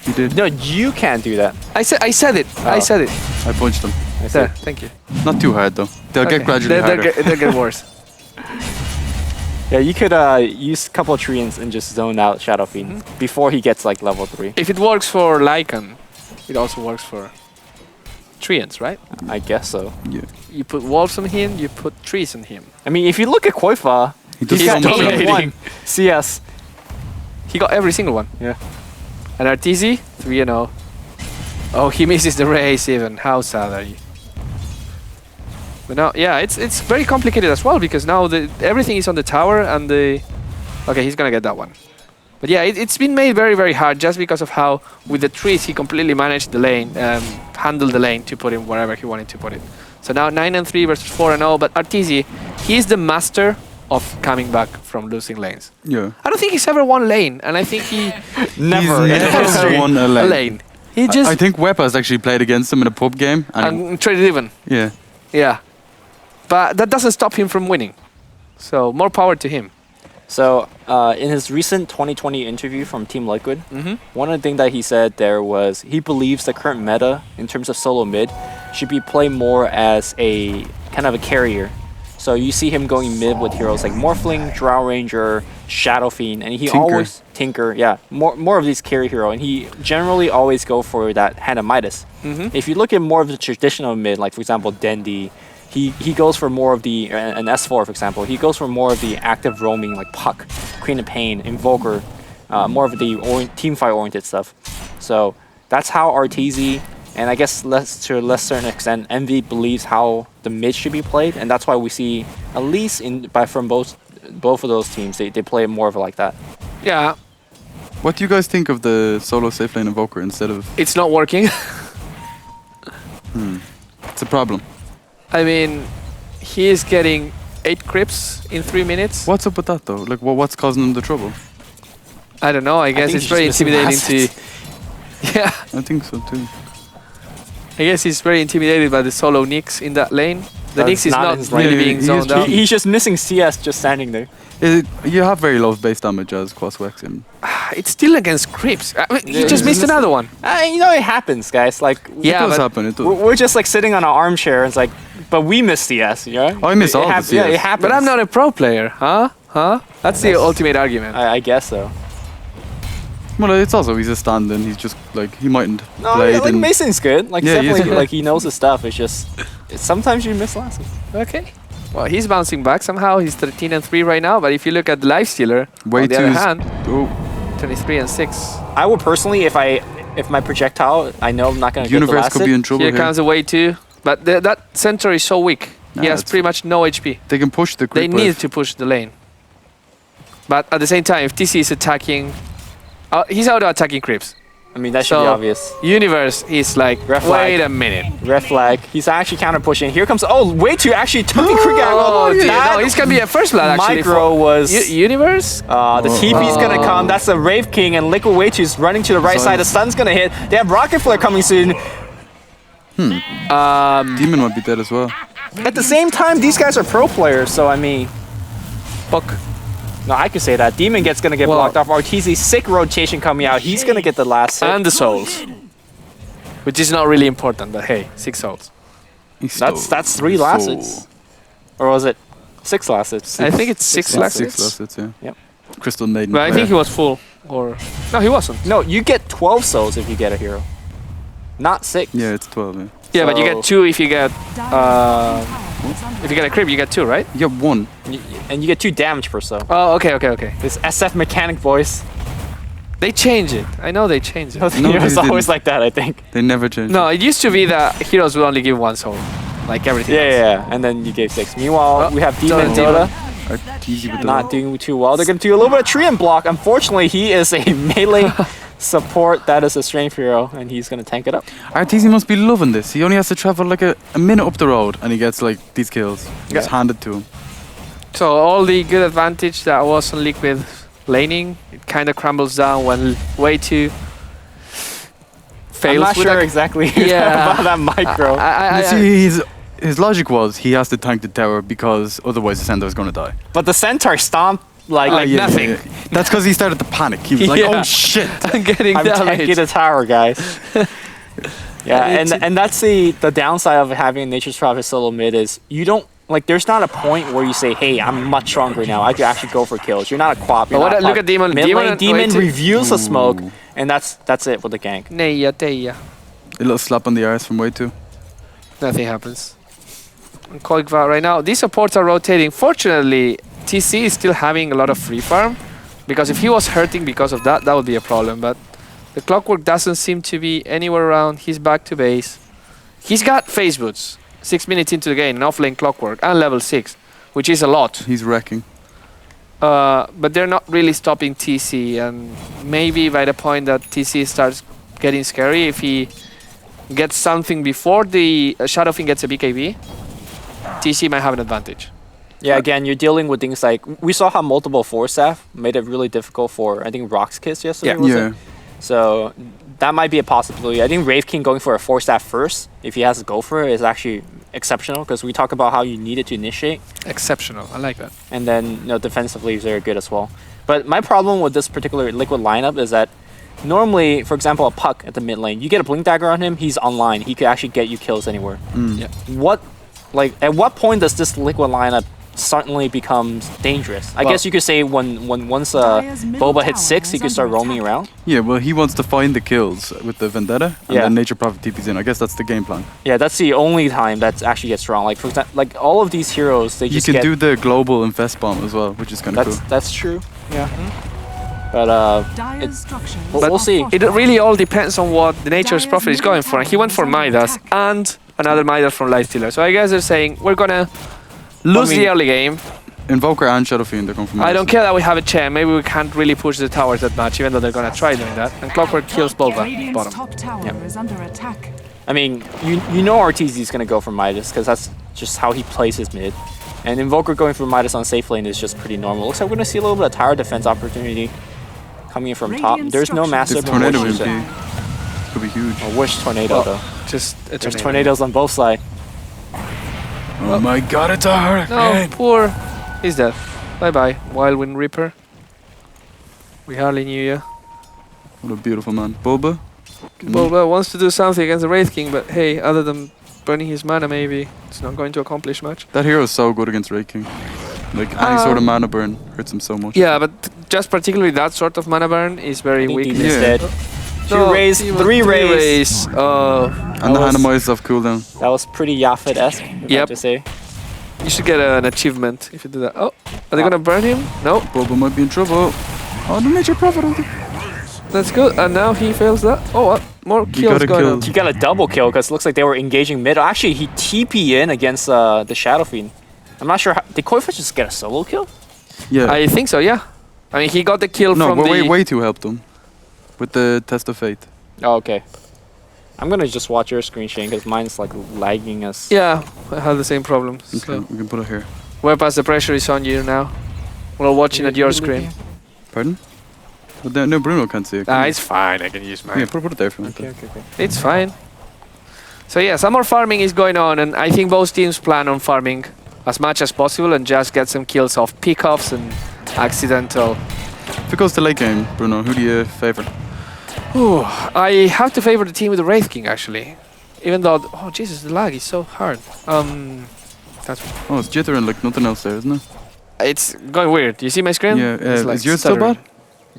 You did. No, you can't do that. I said it. I Oh. said it. I punched them. I see. There. Thank you. Not too hard though. They'll get Okay. gradually They'll harder. they'll get worse. Yeah, you could use a couple of treants and just zone out Shadow Fiend before he gets like level 3. If it works for Lycan, it also works for treants, right? I guess so. Yeah. You put wolves on him, you put trees on him. I mean, if you look at Koifa, He does he's got so much dominating. damage. 8-1 CS. He got every single one. Yeah. And Arteezy, 3-0. Oh, he misses the race even. How sad are you? But now, yeah, it's very complicated as well because now everything is on the tower and the... Okay, he's gonna get that one. But yeah, it's been made very, very hard just because of how, with the trees, he completely managed the lane, handled the lane to put him wherever he wanted to put it. So now 9-3 versus 4-0, but Arteezy, he's the master of coming back from losing lanes. Yeah. I don't think he's ever won lane, and I think he... Never. He's in never history. won a a lane. lane. He just... I think Wepa has actually played against him in a pub game, and and traded even. yeah, Yeah. But that doesn't stop him from winning. So more power to him. So, in his recent 2020 interview from Team Liquid, Mm-hmm. one of the things that he said there was he believes the current meta in terms of solo mid should be played more as a kind of a carrier. So you see him going mid with heroes like Morphling, Drow Ranger, Shadow Fiend, and he Tinker. always Tinker, yeah, more of these carry hero, and he generally always go for that Hand of Midas. Mm-hmm. If you look at more of the traditional mid, like for example Dendi, he goes for more of the an S4 for example. He goes for more of the active roaming like Puck, Queen of Pain, Invoker, more of the team fight oriented stuff. So that's how Arteezy and I guess to a less certain extent Envy believes how the mid should be played, and that's why we see at least from both of those teams they play it more of like that. Yeah, what do you guys think of the solo safe lane invoker instead of? it's not working. It's a problem. I mean, he is getting 8 creeps in 3 minutes. What's up with that though? Like, what's causing him the trouble? I don't know. I guess think it's he's very just missing intimidating to... Yeah, I think so too. I guess he's very intimidated by the solo Nyx in that lane. The That's Nyx is not not his really lane. being He is zoned cheeky. out. He's just missing CS just standing there. You have very low base damage as Quaswex in. It's still against creeps. I mean, he Yeah, just he's missed another one. You know it happens, guys. Like Yeah, it does but happen. It does. we're just like sitting on an armchair. And it's like, but we miss CS, you know? I miss all the Yeah, CS. it happens. But I'm not a pro player, huh? That's the ultimate argument. I guess so. Well, it's also he's a stand-in. He's just like he mightn't No, play. yeah, like Mason's good. Like Yeah, he is definitely, good. like he knows his stuff. It's just sometimes you miss lessons. Okay. Well, he's bouncing back somehow. He's 13-3 right now. But if you look at the Lifestealer, Way on the too other s- hand, Oh, 23-6. I would personally, if my projectile, I know I'm not gonna get the Universe last could hit. be in trouble Here here. comes away too. But that center is so weak. Nah, He has it's pretty much no HP. They can push the They creep need wave. to push the lane. But at the same time, if TC is attacking... he's auto-attacking creeps. I mean, that should be obvious. Universe is like, Red flag. wait a minute. Red flag. He's actually counter pushing. Here comes. Oh, way too actually took the quick angle. Oh, dude, That no, he's gonna be a first blood actually. micro was. Universe? The TP's gonna come. That's a Rave King, and Liquid Way 2 is running to the right side. The stun's gonna hit. They have Rocket Flare coming soon. Demon might be dead as well. At the same time, these guys are pro players, so I mean, Fuck. no, I could say that. Demon gonna get blocked off. RTZ, sick rotation coming out. He's gonna get the last hit. And the souls. Which is not really important, but hey, 6 souls. That's 3 last hits. Or was it 6 last hits? I think it's 6 last 6 hits. last hits, yeah. Yep. Crystal Maiden. But I think he was full. Or no, he wasn't. No, you get 12 souls if you get a hero. Not 6. Yeah, it's 12, yeah. Yeah, but you So- get 2 if you get if you get a creep, you get 2, right? You get 1. And you get 2 damage per soul. Oh, okay. This SF mechanic voice. They change it. I know they changed it. It's they always didn't. like that, I think. They never change. No, it used to be that heroes would only give 1 soul, like everything else. Yeah. And then you gave 6. Meanwhile, Oh, we have Demon and Dota. Dota Easy with the not doing too well. They're going to do a little bit of tree and block. Unfortunately, he is a melee support. That is a strength hero, and he's going to tank it up. RTZ must be loving this. He only has to travel like a minute up the road and he gets like these kills. Just handed to him. So all the good advantage that was on Liquid laning, it kind of crumbles down when way too fails. I'm not with sure that. exactly Yeah. about that micro. You see, his logic was he has to tank the tower because otherwise the center is going to die. But the centaur stomped like nothing. That's because he started to panic. He was like, Yeah. oh shit. I'm getting I'm tanking damage. the tower, guys. Yeah, It's- and that's the downside of having Nature's Prophet solo mid is you don't like. There's not a point where you say, "Hey, I'm much stronger now. I could actually go for kills." You're not a quap. You're But not a look pop. at Demon. Mid lane, Demon wait, reviews the smoke, and that's it with the gank. Neya, Teya. A little slap on the arse from way too. Nothing happens. And Koigva right now, these supports are rotating. Fortunately, TC is still having a lot of free farm, because if he was hurting because of that, that would be a problem. But the Clockwork doesn't seem to be anywhere around. He's back to base. He's got phase boots. 6 minutes into the game, an offlane Clockwork, and level 6, which is a lot. He's wrecking. But they're not really stopping TC, and maybe by the point that TC starts getting scary, if he gets something before the Shadowfiend gets a BKB, TC might have an advantage. Yeah, again, you're dealing with things like we saw how multiple 4-staff made it really difficult for I think Rock's Kiss yesterday. Yeah. Was Yeah. it? So that might be a possibility. I think Rave King going for a 4-staff first, if he has to go for it, is actually exceptional because we talk about how you needed to initiate, Exceptional. I like that. and then defensively he's very good as well. But my problem with this particular Liquid lineup is that normally, for example, a Puck at the mid lane, you get a Blink Dagger on him, he's online. He could actually get you kills anywhere. Yeah. At what point does this Liquid lineup suddenly becomes dangerous? I Well- guess you could say once Boba hits 6, he could start roaming around. Yeah, well, he wants to find the kills with the Vendetta, and Yeah. then Nature Prophet TP's in. I guess that's the game plan. Yeah, that's the only time that actually gets strong. Like for example, like all of these heroes, they You just can get. do the global infest bomb as well, which is kind of cool. That's true. Yeah. But we'll see. It really all depends on what the Nature's Prophet is going for. And he went for Midas and another Midas from Lightstealer. So I guess they're saying we're gonna lose the early game. Invoker and Shadowfiend, they're going from I don't care that we have a chain. Maybe we can't really push the towers that much, even though they're gonna try doing that. And Clockwork kills Boba bottom. Top tower is under attack. I mean, you know RTZ is gonna go for Midas because that's just how he plays his mid. And Invoker going for Midas on safe lane is just pretty normal. Looks like we're gonna see a little bit of tower defense opportunity coming in from top. There's no massive This tornado Wish MP could be huge. a Wish tornado though. Just a There's tornado. tornadoes on both sides. Oh my god, it's a hurricane! No, poor. He's dead. Bye bye, Wildwind Reaper. We hardly knew you. What a beautiful man. Boba? Boba wants to do something against the Wraith King, but hey, other than burning his mana, maybe it's not going to accomplish much. That hero is so good against Ray King. Like, any sort of mana burn hurts him so much. Yeah, but just particularly that sort of mana burn is very I think weak. Demon's Yeah. dead. Two rays, three rays. Oh, And the That was- Hanamoi is off cooldown. That was pretty Yafet-esque, I have Yep. to say. you should get an achievement if you do that. Oh, are they gonna burn him? No, Boba might be in trouble. Oh, the Nature Prophet ulti. that's good. And now he fails that. Oh, what? More You kills gotta going kill- on. He got a double kill because it looks like they were engaging mid. Actually, he TP in against the Shadowfiend. I'm not sure. Did Koifish just get a solo kill? Yeah. I think so, yeah. I mean, he got the kill no, from but the... way too helped him. With the Test of Fate. Oh, okay. I'm gonna just watch your screen, Shane, because mine's like lagging us. Yeah, I have the same problem. Okay, So. we can put it here. Webpass, the pressure is on you now. We're watching at your screen. Pardon? But no, Bruno can't see it. Ah, it's fine. I can use mine. Yeah, put it there for me. Okay. It's fine. So yeah, some more farming is going on, and I think both teams plan on farming as much as possible and just get some kills off pickoffs and accidental. If it goes to late game, Bruno, who do you favor? Ooh, I have to favor the team with the Wraith King actually. Even though, oh Jesus, the lag is so hard. That's Oh, it's jitter and like nothing else there, isn't it? it's going weird. You see my screen? Yeah, It's like is yours still stuttering. bad?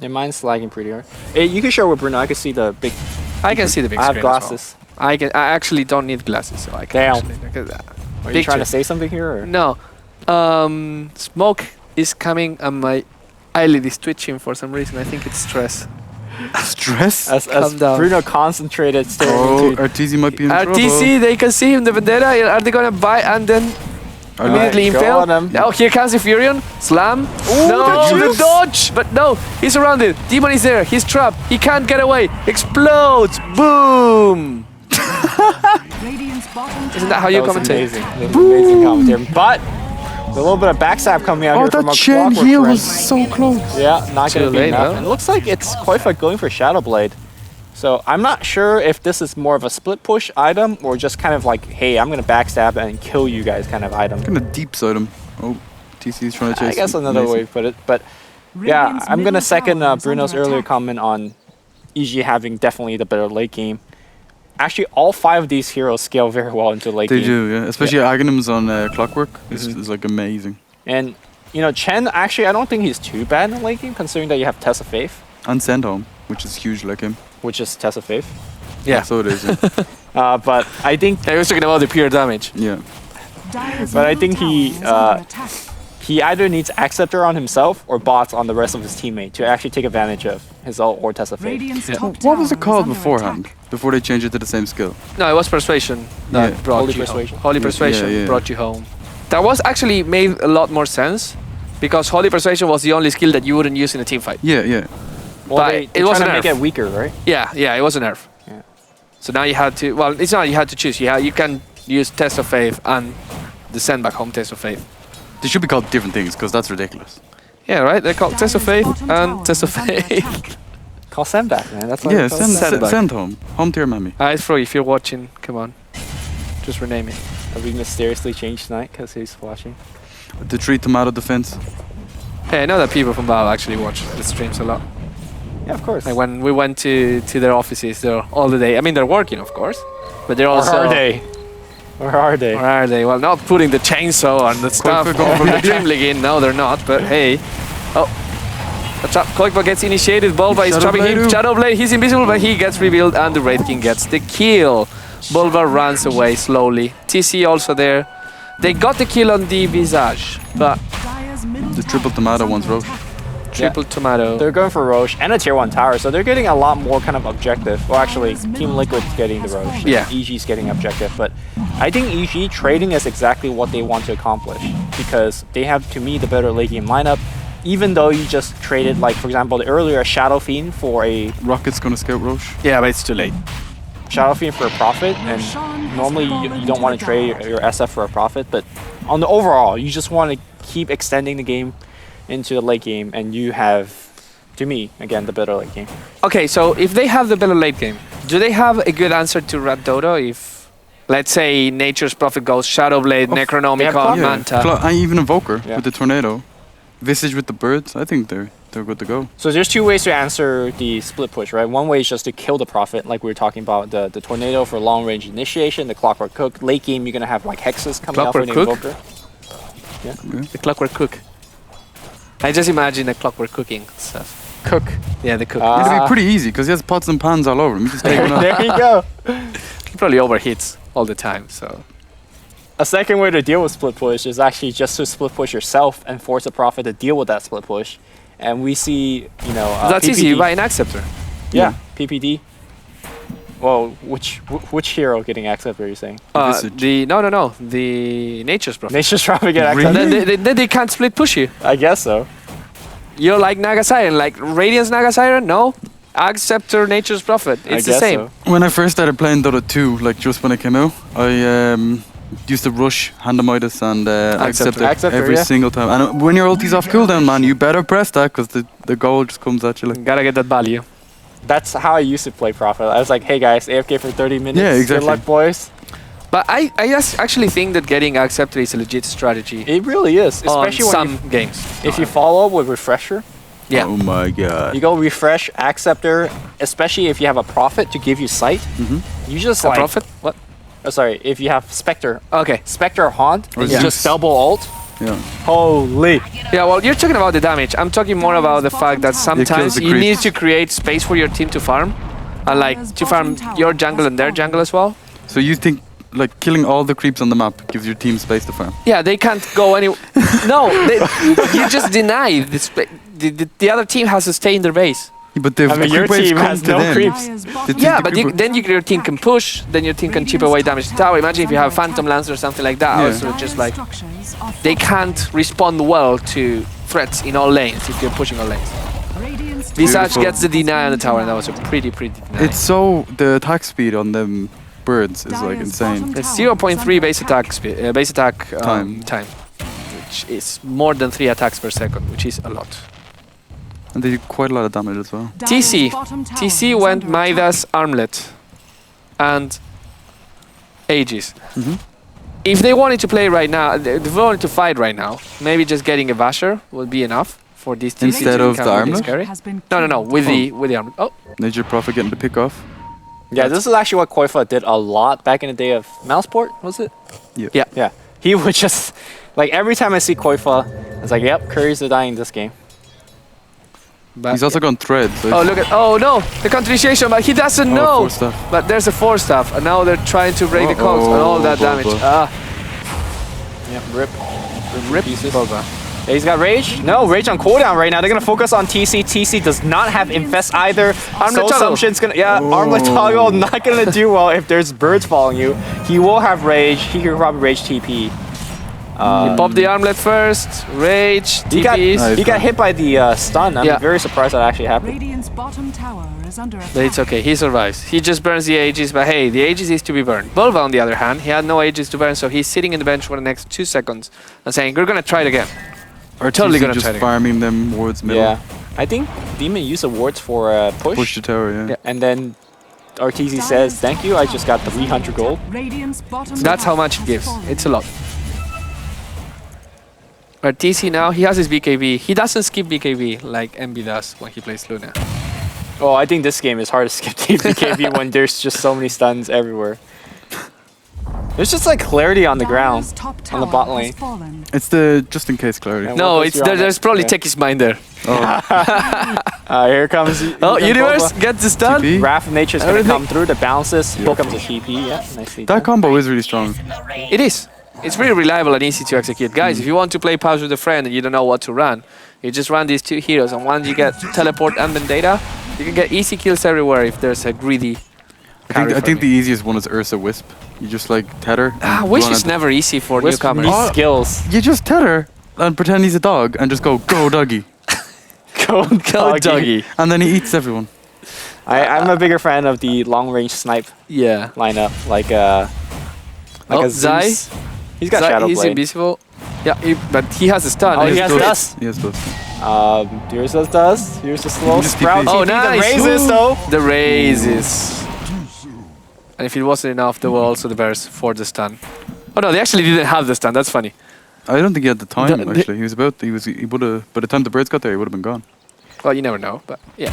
Yeah, mine's lagging pretty hard. Hey, you can share with Bruno. I can see the big. I can see the big I have screen. as well. glasses. I actually don't need glasses, so I can Damn. actually look at that. Are you trying Picture. to say something here? Or? No. Smoke is coming and my eyelid is twitching for some reason. I think it's stress. Stress? As Calm down. Bruno concentrated staring Oh, into. RTZ might be in trouble. RTC, they can see him, the Vendetta. Are they gonna buy and then immediately go impale? on him. Oh, here comes the Furion. Slam. Ooh, No, the the juice. dodge. But no, he's surrounded. Demon is there. He's trapped. He can't get away. Explodes. Boom. Radiant's bottom Isn't that how you That was commentate? amazing. That was amazing commentary. But a little bit of backstab coming out Oh, here from that a chain Clockwork heal friend. was so close. Yeah, not Too gonna be late, enough. huh? And it looks like it's Koifa going for Shadow Blade. So I'm not sure if this is more of a split push item or just kind of like, hey, I'm gonna backstab and kill you guys kind of item. Kind of deep side him. Oh, TC's trying to chase I guess him. another Amazing. way to put it. But yeah, Radiant's I'm gonna middle second tower is Bruno's under earlier attack. comment on EG having definitely the better late game. Actually, all 5 of these heroes scale very well into late They game. do, yeah. Especially Aghanims on Clockwork is like amazing. And you know, Chen, actually, I don't think he's too bad in the late game, considering that you have Test of Faith, And Sandhome, which is huge like him. which is Test of Faith. Yeah. So it is, yeah. But I think I was talking about the pure damage. Yeah. Dire's But I middle think he, tower is under attack. he either needs Acceptor on himself or bots on the rest of his teammate to actually take advantage of his ult or Test of Faith. Radiant's Yeah. top What was tower it called is under beforehand? attack. Before they changed it to the same skill? No, it was Persuasion that Yeah. brought Holy you Persuasion. home. Holy Yeah, Persuasion yeah. brought you home. That was actually made a lot more sense because Holy Persuasion was the only skill that you wouldn't use in a team fight. Yeah, yeah. Well, But they it was trying an to make nerf. it weaker, right? Yeah, it was a nerf. Yeah. So now you had to, well, it's not you had to choose. You can use Test of Faith and the Send Back Home Test of Faith. They should be called different things because that's ridiculous. Yeah, right? They're called Test of Dire's Faith bottom and tower Test of is under Faith. attack. Call Sam back, man. That's what Yeah, it's send, Sandbag. send home. Home tier mammy. Alright, Fro, if you're watching, come on. Just rename it. Are we mysteriously changed tonight because he's watching? The 3 tomato defense. Hey, I know that people from Valve actually watch the streams a lot. Yeah, of course. Like when we went to their offices, they're all the day. I mean, they're working, of course, but they're Or also. are they? Where are they? Or are they? Well, not putting the chainsaw and the stuff for going from the from the DreamLeague in. No, they're not. But hey, oh, the trap. Koikba gets initiated. Bulba is Shadow trapping him. Blade. Shadow Blade. He's invisible, but he gets revealed, and the Wraith King gets the kill. Bulba runs away slowly. TC also there. They got the kill on the Visage, but Dire's middle The tower triple tomato is one's under Roche. attack. triple tomato. They're going for Roche and a tier 1 tower, so they're getting a lot more kind of objective. Well, actually, Team Liquid's getting the Roche. Yeah. EG's getting objective, but I think EG trading is exactly what they want to accomplish because they have, to me, the better late game lineup. Even though you just traded, like, for example, the earlier Shadow Fiend for a Rocket's gonna scout Roche. Yeah, but it's too late. Shadow Fiend for a profit, and normally you don't want to trade your SF for a profit, but on the overall, you just want to keep extending the game into the late game, and you have, to me, again, the better late game. Okay, so if they have the better late game, do they have a good answer to Red Dodo if, let's say, Nature's Prophet goes Shadow Blade, they have Necronomicon, Clock. Manta? And even Invoker Yeah. with the tornado. Visage with the birds. I think they're good to go. So there's 2 ways to answer the split push, right? One way is just to kill the Prophet, like we were talking about, the Tornado for long range initiation, the Clockwork Cook. Late game, you're going to have like Hexes coming out for Clockwork the Cook? Invoker. The Clockwork Cook. I just imagine the Clockwork cooking stuff. Cook. Yeah, the cook. It'll be pretty easy because he has pots and pans all over him. You just take one out. There you go. He probably overhits all the time, so. A second way to deal with split push is actually just to split push yourself and force a Prophet to deal with that split push. And we see, you know, That's easy, PPD. you buy an Acceptor. Yeah, PPD. Well, which hero getting Acceptor are you saying? Visage. No. The Nature's Prophet. Nature's Prophet get Really? Acceptor? Then they can't split push you. I guess so. You're like Naga Siren, like Radiance Naga Siren? No? Scepter, Nature's Prophet. It's the guess same. so. When I first started playing Dota 2, like just when it came out, I used to rush Handamitis and Acceptor. Acceptor every yeah. single time. And when your ulti's off cooldown, man, you better press that because the goal just comes at you. Like. Gotta get that value. That's how I used to play Prophet. I was like, hey guys, AFK for 30 minutes. Yeah, exactly. Good luck, boys. But I actually think that getting Acceptor is a legit strategy It really is, on especially when some games. if you follow up with Refresher. Yeah. Oh my god. You go refresh Acceptor, especially if you have a Prophet to give you sight. You just A like, Prophet? What? oh, sorry, if you have Spectre, Okay. Spectre or Haunt, and you Zeus. just double ult. Yeah. Holy! Yeah, well, you're talking about the damage. I'm talking more about the fact that sometimes the you need creeps. to create space for your team to farm. And like to farm your jungle and their jungle as well. So you think like killing all the creeps on the map gives your team space to farm? Yeah, they can't go any. No, you just deny the, the other team has to stay in their base. Yeah, but the I mean, your creep waves team come has to no them. creeps. Dire's The bottom team- Yeah, the but creep- then your team can push. Then your team can chip away damage to tower. Imagine if you have Phantom Lance or something like that. Yeah. Also, just like they can't respond well to threats in all lanes if you're pushing all lanes. Visage Beautiful. gets the deny on the tower, and that was a pretty deny. It's so the attack speed on them birds is like insane. It's 0.3 base attack speed, base attack Time. time, which is more than 3 attacks per second, which is a lot. And they do quite a lot of damage as well. TC went Midas Armlet and Aegis. If they wanted to play right now, if they wanted to fight right now, maybe just getting a Vasher would be enough for this TC Instead to of become the really Armlet? scary. No, with the Armlet. Oh, Nature Prophet getting the pick off. Yeah, this is actually what Koifa did a lot back in the day of Mouseport, was it? yeah. Yeah. He would just, like every time I see Koifa, it's like, yep, Curry's the dying this game. But He's also gone thread. So oh, look at, oh no, the continuation, but he doesn't Oh, know. 4 stuff. But there's a 4 staff, and now they're trying to break the cogs and all that damage. Yep, rip. Rip pieces. Boba. Yeah, he's got Rage. No, Rage on cooldown right now. They're gonna focus on TC. TC does not have Infest either. Armlet Soul toggle. Assumption's gonna, yeah, Armlet toggle not gonna do well if there's birds following you. He will have Rage. He can probably Rage TP. He popped the Armlet first, Rage, He got, TPs. he got hit by the stun. I'm Yeah. very surprised that actually happened. Radiant's bottom tower is under attack. But it's okay, he survives. He just burns the Aegis, but hey, the Aegis is to be burned. Volva, on the other hand, he had no Aegis to burn, so he's sitting in the bench for the next 2 seconds and saying, we're gonna try it again. Or totally gonna just try to- farming them wards middle. Yeah. I think Demon used the wards for push. Push the tower, yeah. Yeah. And then RTZ says, thank you, I just got 300 gold. Radiant's bottom That's how tower much it has gives. fallen. It's a lot. But TC now, he has his BKB. He doesn't skip BKB like MB does when he plays Luna. Oh, I think this game is hard to skip TPKB when there's just so many stuns everywhere. There's just like clarity on the ground, Dire's top on the tower bot has lane. fallen. It's the just in case clarity. Yeah. No, What it's goes beyond there's that? probably Yeah. Techies mind there. Oh, Here comes. Oh, here comes Universe Boba. gets the stun. TP. Wrath of Nature's gonna Everything. come through. The bounces becomes a TP. Yeah, nicely done. that combo is really strong. It is. It's really reliable and easy to execute. Guys, if you want to play Pause with a friend and you don't know what to run, you just run these 2 heroes, and once you get Teleport and Vendetta, you can get easy kills everywhere if there's a greedy I think the easiest one is Ursa Wisp. You just like tether. and Wish run is at- never easy for Wisp newcomers. needs Oh. skills. You just tether and pretend he's a dog and just go doggy, Go doggy. and then he eats everyone. I'm a bigger fan of the long range snipe Yeah. lineup, like Oh, a Zai. Zeus. He's got Zai, Shadow he's Blade. invisible. Yeah, but he has a stun. Oh, he He has dust. dust. He has dust. Here's the dust. Here's the slow Just sprout. TP. Oh, TP. The nice. raises Woo. though. The raises. And if it wasn't enough, there were also the bears for the stun. Oh no, they actually didn't have the stun. That's funny. I don't think he had the time The- actually. He would have. By the time the birds got there, he would have been gone. Well, you never know, but yeah.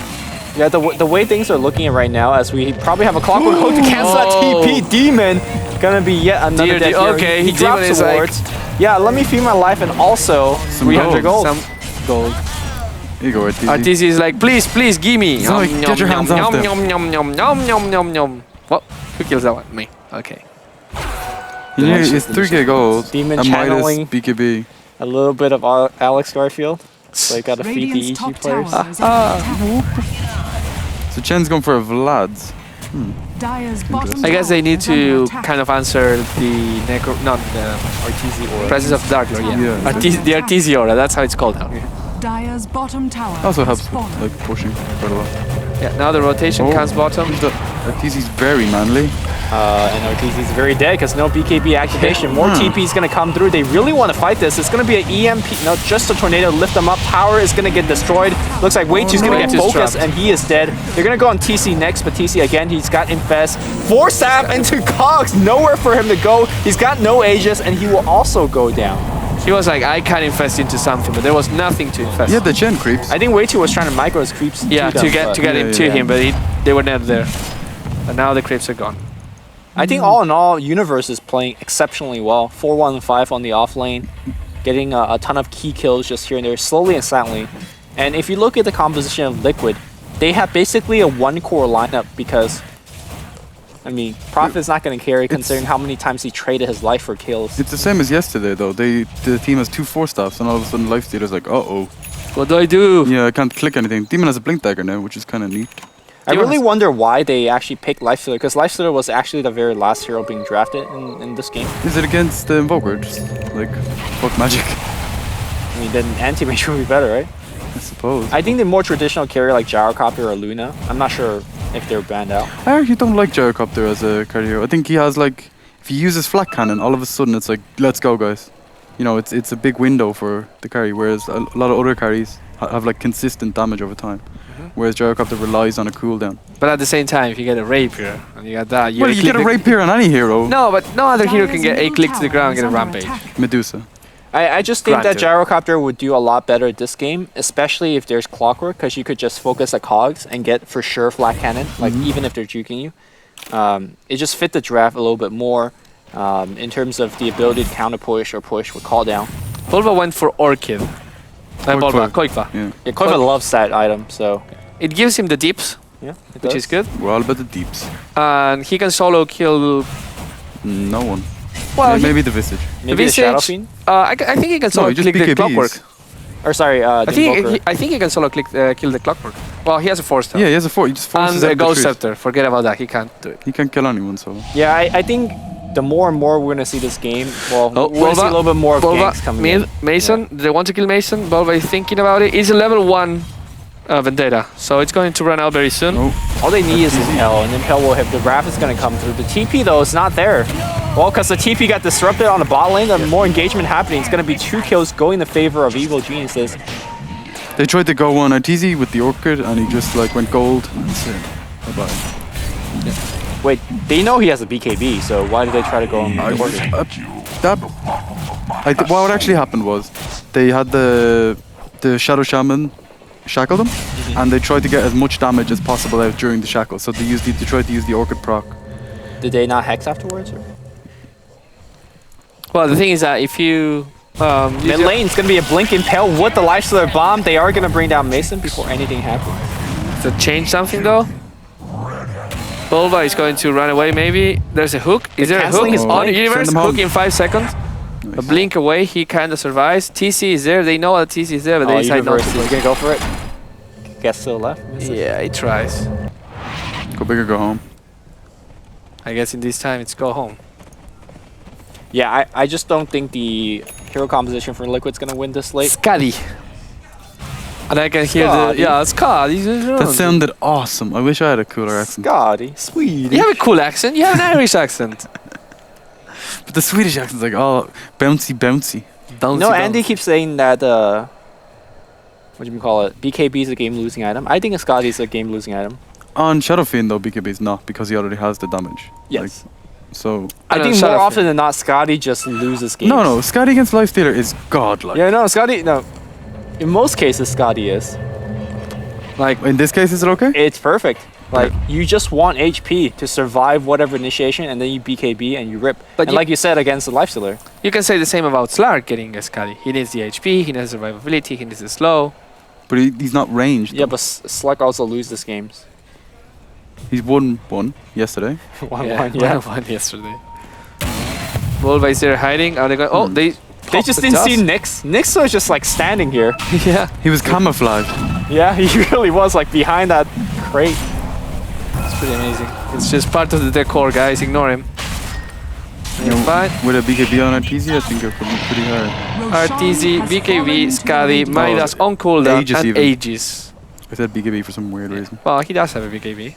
Yeah, the way things are looking right now, as we probably have a clockwork hook to cancel that Oh. TP. Demon gonna be yet another Dear, death dear, hero. okay, he Demon drops is the like- wards. Yeah, let me feed my life and also Some 300 gold. Some gold. Here you go, RTZ. RTZ is like, please, give me. Zoe, get your hands off them. Yum. What? Who kills that one? Me. Okay. You know, it's 3k gold. Demon and channeling. minus BKB. A little bit of Alex Garfield. So you gotta feed the Radiant's EG top players. tower is under attack. So Chen's going for a Vlad's. Dire's bottom I guess tower they need is under to attack. kind of answer the not the RTZ or presence of Dark Lord. Yeah. Yeah. The Artesia aura. That's how it's called now. Dire's bottom tower Also has helps fallen. with like pushing quite a lot. Yeah, now the rotation comes bottom. TZ's very manly. And OTZ's very dead because no BKB activation. More TP is going to come through. They really want to fight this. It's going to be an EMP. No, just a tornado. Lift them up. Tower is going to get destroyed. Looks like Wei2's going to get focused and he is dead. They're going to go on TC next, but TC again, he's got Infest. Force Sap into Cogs. Nowhere for him to go. He's got no Aegis and he will also go down. He was like, I can infest into something, but there was nothing to infest. Yeah, the gen creeps. I think Wei2 was trying to micro his creeps. Yeah, to get into him, but they were never there. And now the creeps are gone. I think all in all, Universe is playing exceptionally well. 4-1-5 on the off lane, getting a ton of key kills just here and there, slowly and silently. And if you look at the composition of Liquid, they have basically a one-core lineup because, I mean, Prophet's not going to carry considering how many times he traded his life for kills. It's the same as yesterday though. The team has 2 4-staffs and all of a sudden Lifestealer's like, uh-oh. What do I do? Yeah, I can't click anything. Demon has a Blink Dagger now, which is kind of neat. I really wonder why they actually picked Lifestealer, because Lifestealer was actually the very last hero being drafted in this game. Is it against the Invoker? Just like, fuck magic, I mean, then Anti-Mage would be better, right? I suppose. I think the more traditional carrier like Gyrocopter or Luna, I'm not sure if they're banned out. I actually don't like Gyrocopter as a carrier. I think he has like, if he uses Flat Cannon, all of a sudden it's like, let's go guys. You know, it's a big window for the carry, whereas a lot of other carries have like consistent damage over time. Whereas Gyrocopter relies on a cooldown. But at the same time, if you get a Rapier and you got that, Well, you get a Rapier on any hero. No, but no other hero can get a click to the ground and get a Rampage. Medusa. I just think that Granted. Gyrocopter would do a lot better at this game, especially if there's Clockwork, because you could just focus at Cogs and get for sure Flat Cannon, like even if they're juking you. It just fit the draft a little bit more in terms of the ability to counter push or push with call down. Volva went for Orchid. Koikva. Yeah. Yeah, Koiva loves that item, so It gives him the deeps, yeah, which is good. We're all about the deeps. And he can solo kill. No one. Well, Maybe the Visage. Maybe the Shadow Visage, Fiend? I think he can solo just click the BKBs. Clockwork. Or sorry, I the think Invoker. I think he can solo kill the Clockwork. Well, he has a 4-star. Yeah, he has a 4. He just forces And out a the Ghost trees. Scepter. Forget about that. He can't do it. He can't kill anyone, so. Yeah, I think the more and more we're going to see this game, well, Oh, we're going to see a little bit more of Volva, ganks coming in. Mason, they want to kill Mason. Volva is thinking about it. It's a level 1 Vendetta, so it's going to run out very soon. Oh. All they need is Impel, and Impel will hit. The Wrath is going to come through. The TP, though, is not there. Well, because the TP got disrupted on the bot lane, the more engagement happening. It's going to be 2 kills going in favor of Evil Geniuses. They tried to go on TZ with the Orchid and he just like went gold. That's it. Bye-bye. Wait, they know he has a BKB, so why did they try to go on the Orchid? What actually happened was they had the Shadow Shaman shackle them and they tried to get as much damage as possible out during the shackle. So they tried to use the Orchid proc. Did they not hex afterwards? Or? Well, the thing is that if you Mid lane, it's going to be a Blink Impel with the Lifestealer Bomb. They are going to bring down Mason before anything happens. to change something though, Volva is going to run away. Maybe there's a hook. Is there a hook? canceling his On blink. Universe, Send him home. hook in 5 seconds. A blink away, he kind of survives. TC is there. They know that TC is there, but they decide not Universe to. is going to go for it. Guess to the left. Yeah, he tries. Go big or go home. I guess in this time it's go home. Yeah, I just don't think the hero composition for Liquid's going to win this late. Scotty. And I can hear Scotty. the Scotty. That sounded awesome. I wish I had a cooler accent. Scotty, sweet. You have a cool accent. You have an Irish accent. But the Swedish accent's like, oh, bouncy, bouncy. No, Andy keeps saying that, what do you call it? BKB is a game-losing item. I think a Scotty is a game-losing item. On Shadow Fiend though, BKB is not because he already has the damage. Yes. So I think more often than not, Scotty just loses games. no, Scotty against Lifestealer is godlike. Yeah, no, Scotty, no. In most cases, Scotty is. Like, In this case, is it okay? It's perfect. Like, you just want HP to survive whatever initiation, and then you BKB and you rip. But and you- like you said, against the Lifestealer. you can say the same about Slark getting a Scotty. He needs the HP, he needs survivability, he needs the slow. But he's not ranged. Yeah, but Slug also loses games. He's won one yesterday. 1-1, yeah. 1-1 yesterday. Volva is there hiding. Are they going? Oh, they. They just didn't see Nyx. Nyx was just like standing here. Yeah. He was camouflaged. Yeah, he really was like behind that crate. It's pretty amazing. It's just part of the decor, guys. Ignore him. You know, Fine. with a BKB on RTZ, I think it could be pretty hard. RTZ, BKB, Scotty, Midas on cooldown, Aegis and even. Aegis. I said BKB for some weird reason. Well, he does have a BKB.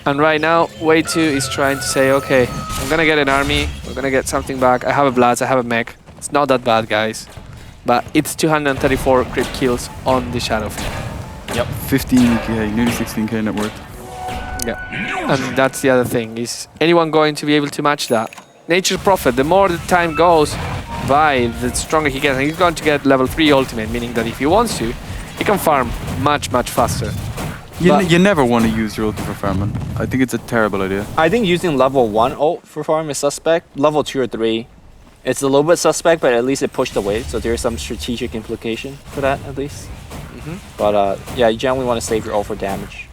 And right now, Way 2 is trying to say, okay, I'm gonna get an army, we're gonna get something back. I have a Bloods, I have a mech. It's not that bad, guys. But it's 234 crit kills on the Shadow Fiend. 15k, nearly 16k net worth. Yeah. And that's the other thing. Is anyone going to be able to match that? Nature's Prophet, the more the time goes by, the stronger he gets. And he's going to get level 3 ultimate, meaning that if he wants to, he can farm much, much faster. You never want to use your ulti for farming. I think it's a terrible idea. I think using level 1 ult for farm is suspect. Level 2 or 3, it's a little bit suspect, but at least it pushed away. So there's some strategic implication for that, at least. But yeah, you generally want to save your ult for damage.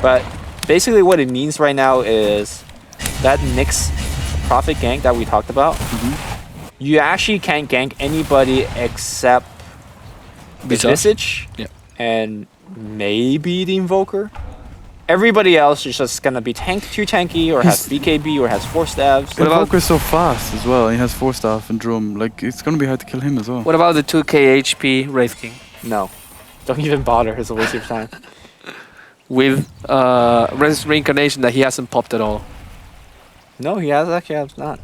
But basically what it means right now is that Nyx Prophet gank that we talked about, you actually can't gank anybody except the Visage and maybe the Invoker. Everybody else is just gonna be too tanky, or has BKB, or has 4 stabs. Invoker's so fast as well. He has 4 staff and drum. Like, it's gonna be hard to kill him as well. What about the 2k HP Wraith King? No, don't even bother. It's a waste of time. With reincarnation that he hasn't popped at all. No, he actually has not.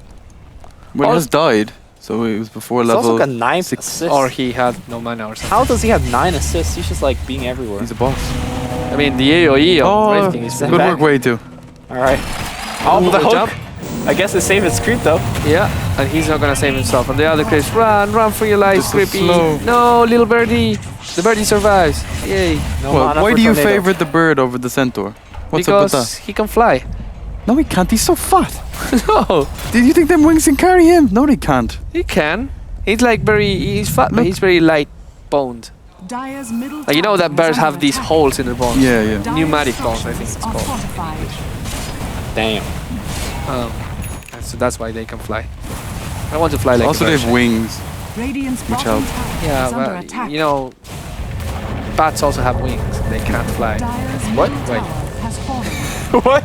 Well, he has died, so it was before It's level also got 9 6. assists. Or he had no mana or something. How does he have 9 assists? He's just like being everywhere. He's a boss. I mean, the AoE of Wraith King is good pretty work, Way 2. All right. Oh, the good hook. job. I guess it saved his creep though. Yeah, and he's not gonna save himself. And the other Chris, run for your life, Just so Creepy. slow. No, little birdie. The birdie survives. Yay. No Well, mana why for do you tornado. favorite the bird over the centaur? What's up with Because that? he can fly. No, he can't. He's so fat. No, Did you think them wings can carry him? No, they can't. he can. He's like he's fat, but Look. he's very light boned. Dyer's middle Like, you know that tower birds is have under these attack. holes in their bones. Yeah, yeah. Dyer's Pneumatic bones, I think it's structures are called. fortified. Damn. And so that's why they can fly. I want to fly like Also, a they bird. have wings. Radiant's Which bottom help. tower Yeah, is under but attack. you know, bats also have wings. They can't fly. Dyer's What? middle Wait. tower has fallen. What?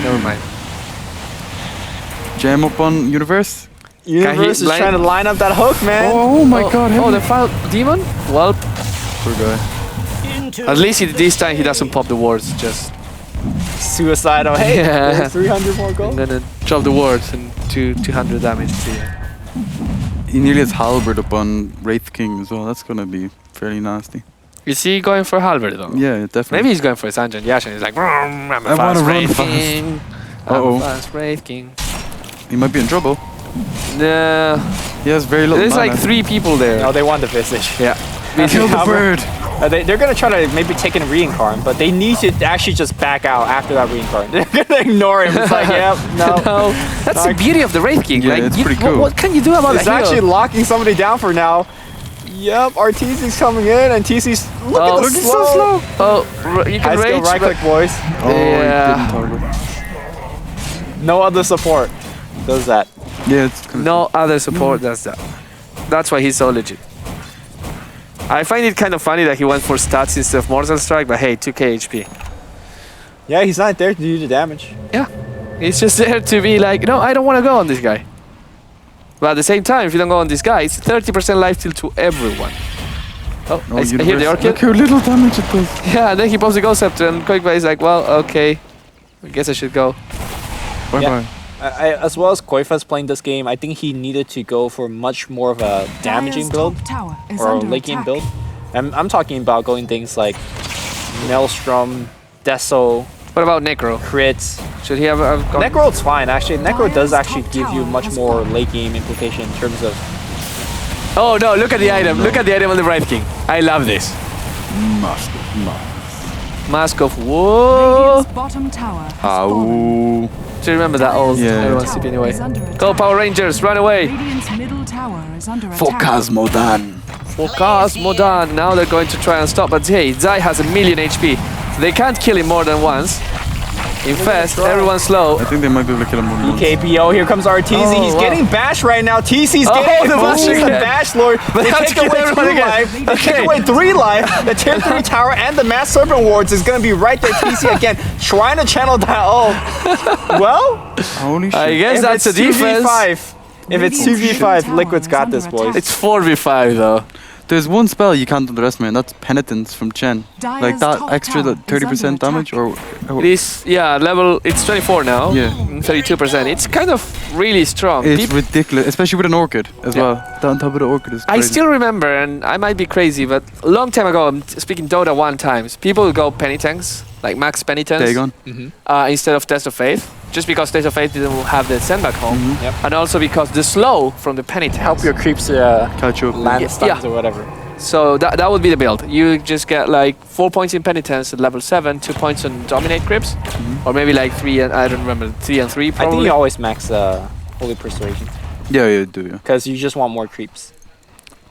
Never mind. Jam up on Universe. Universe is line- trying to line up that hook, man. Oh my god, Oh, heaven. the foul demon? Well, Poor guy. at least this time he doesn't pop the wards. Just Suicidal. Hey, Yeah. there's 300 more I'm gold. gonna drop the wards and 200 damage to you. He nearly has Halberd up on Wraith King as well. That's gonna be fairly nasty. Is he going for Halberd though? Yeah, definitely. Maybe he's going for Sanjan Yash and he's like, I'm a I wanna fast run Wraith fast." King. I'm Uh-oh. a fast Wraith King. He might be in trouble. Nah, He has very little there's mana. like 3 people there. No, they want the Visage. Yeah. Kill the bird. They're gonna try to maybe take in reincarn, but they need to actually just back out after that reincarn. They're gonna ignore him. It's like, yep, no. No, that's the beauty of the Wraith King. Yeah, like, it's pretty cool. What can you do about It's that actually hero? locking somebody down for now. Yep, our TC's coming in, and TC's look Oh, at the look, He's slow. so slow. Oh, you High can skill rage. right but- click, boys. Oh, Yeah. he didn't toggle. No other support does that. Yeah, it's kind of No other support does that. That's why he's so legit. I find it kind of funny that he went for stats instead of Mortal Strike, but hey, 2k HP. Yeah, he's not there to do the damage. Yeah, he's just there to be like, no, I don't want to go on this guy. But at the same time, if you don't go on this guy, it's 30% life steal to everyone. Oh, Oh, I hear the Universe. Orchid. Look how little damage it does. Yeah, and then he pops the Ghost Scepter, and Quickbite is like, well, okay, I guess I should go. Bye Yeah. bye. As well as Koifa's playing this game, I think he needed to go for much more of a damaging Dyer's build top tower is or a under late game attack. build. I'm talking about going things like Maelstrom, Deso, What about Necro? crits. Should he have gone? Necro's fine actually. Necro does Dyer's actually top give you tower much has more fallen. late game implication in terms of Oh no, look at the item. Look at the item on the Wraith King. I love this. Mask of Whoa. Radiant's bottom tower has fallen. Ow. Do you remember that old Yeah. everyone's Tower CP anyway? is under Go attack. Power Rangers, run away! Radiant's middle tower is under attack. Focus Modan. Focus, Modan. Now they're going to try and stop, but hey, Zai has 1,000,000 HP. So they can't kill him more than once. Infest, everyone's slow. I think they might be able to kill him more than once. KPO. Here comes RTZ. Oh, He's wow. getting bashed right now. TC's Oh, getting the bash the again. bash lord. They They have to take kill away everyone 2 again. life. They take Okay. away 3 life. The tier 3 tower and the mass serpent wards is gonna be right there. TC again, trying to channel that ult. Well, Holy shit. I guess if that's a it's defense. 2v5. If it's Radiant's 2v5, tower Liquid's is got under this, boys. attack. It's 4v5 though. There's one spell you can't underestimate, and that's Penitence from Chen. Dire's Like that top extra tower is 30% under damage, attack. or It is, yeah, level, it's 24 now. Yeah. 32%. It's kind of really strong. it's ridiculous, especially with an Orchid as Yeah. well. That on top of the Orchid is I crazy. still remember, and I might be crazy, but a long time ago, I'm speaking Dota 1 times, people would go Penitence, like max Penitence, Dagon. instead of Test of Faith, just because Test of Faith didn't have the send back home, Yep. and also because the slow from the Penitence. Help your creeps Catch up. land stuns yeah. or whatever. So that would be the build. You just get like 4 points in Penitence at level 7, 2 points on Dominate Grips, or maybe like 3 and I don't remember, 3 and 3 I probably. think you always max Holy Persuasion Yeah, you do. Yeah. because you just want more creeps.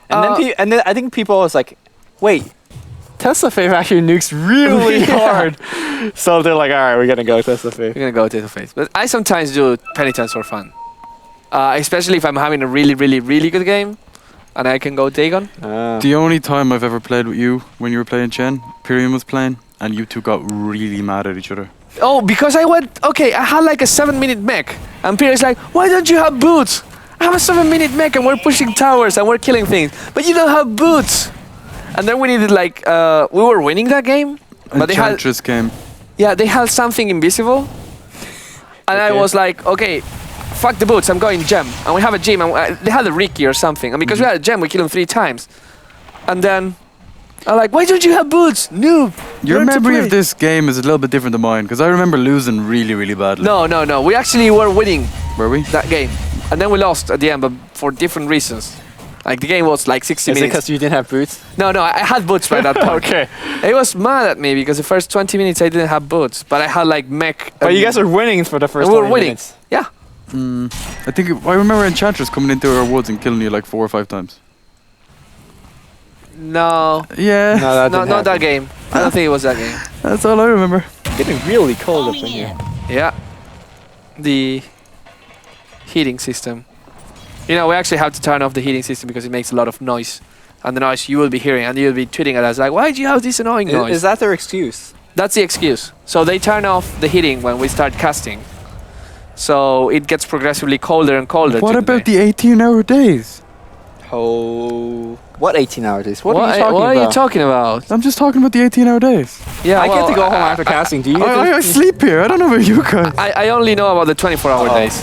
And Uh, then I think people was like, wait, Tesla Faith actually nukes really Yeah. hard. So they're like, all right, we're gonna go Tesla Faith. We're gonna go Test of Faith. But I sometimes do Penitence for fun. Especially if I'm having a really, really, really good game and I can go Dagon. The only time I've ever played with you when you were playing Chen, Pyrium was playing, and you two got really mad at each other. Oh, because I went, okay, I had like a 7-minute mech. And Peter's like, why don't you have boots? I have a 7-minute mech and we're pushing towers and we're killing things. But you don't have boots. And then we needed like, we were winning that game. But they had, Enchantress came. yeah, they had something invisible. And I Okay. was like, okay, fuck the boots, I'm going gem. And we have a gem, and they had a Ricky or something. And because we had a gem, we killed him 3 times. And then I'm like, why don't you have boots? Noob. Your learn to memory play." of this game is a little bit different than mine, because I remember losing really, really badly. No. We actually were winning Were we? that game. And then we lost at the end, but for different reasons. Like the game was like 60 Is it minutes. because you didn't have boots? No, I had boots by that point. Okay. It was mad at me because the first 20 minutes I didn't have boots, but I had like mech. But you guys are winning for the first we were 20 winning. minutes. Yeah. I think I remember Enchantress coming into our woods and killing you like 4 or 5 times. No, Yeah, No, that didn't not that happen. game. I don't think it was that game. that's all I remember. Getting really cold up in here. Yeah. The heating system. You know, we actually have to turn off the heating system because it makes a lot of noise. And the noise you will be hearing, and you'll be tweeting at us like, why do you have this annoying noise? Is that their excuse? That's the excuse. So they turn off the heating when we start casting. So it gets progressively colder and colder. What during about day. the 18-hour days? Oh, what 18 hour days? What are you talking what about? are you talking about? I'm just talking about the 18-hour days. Yeah, I well, get to go home after casting. Do you? Get I sleep here. I don't know about you guys. I only know about the 24-hour Uh-oh. days.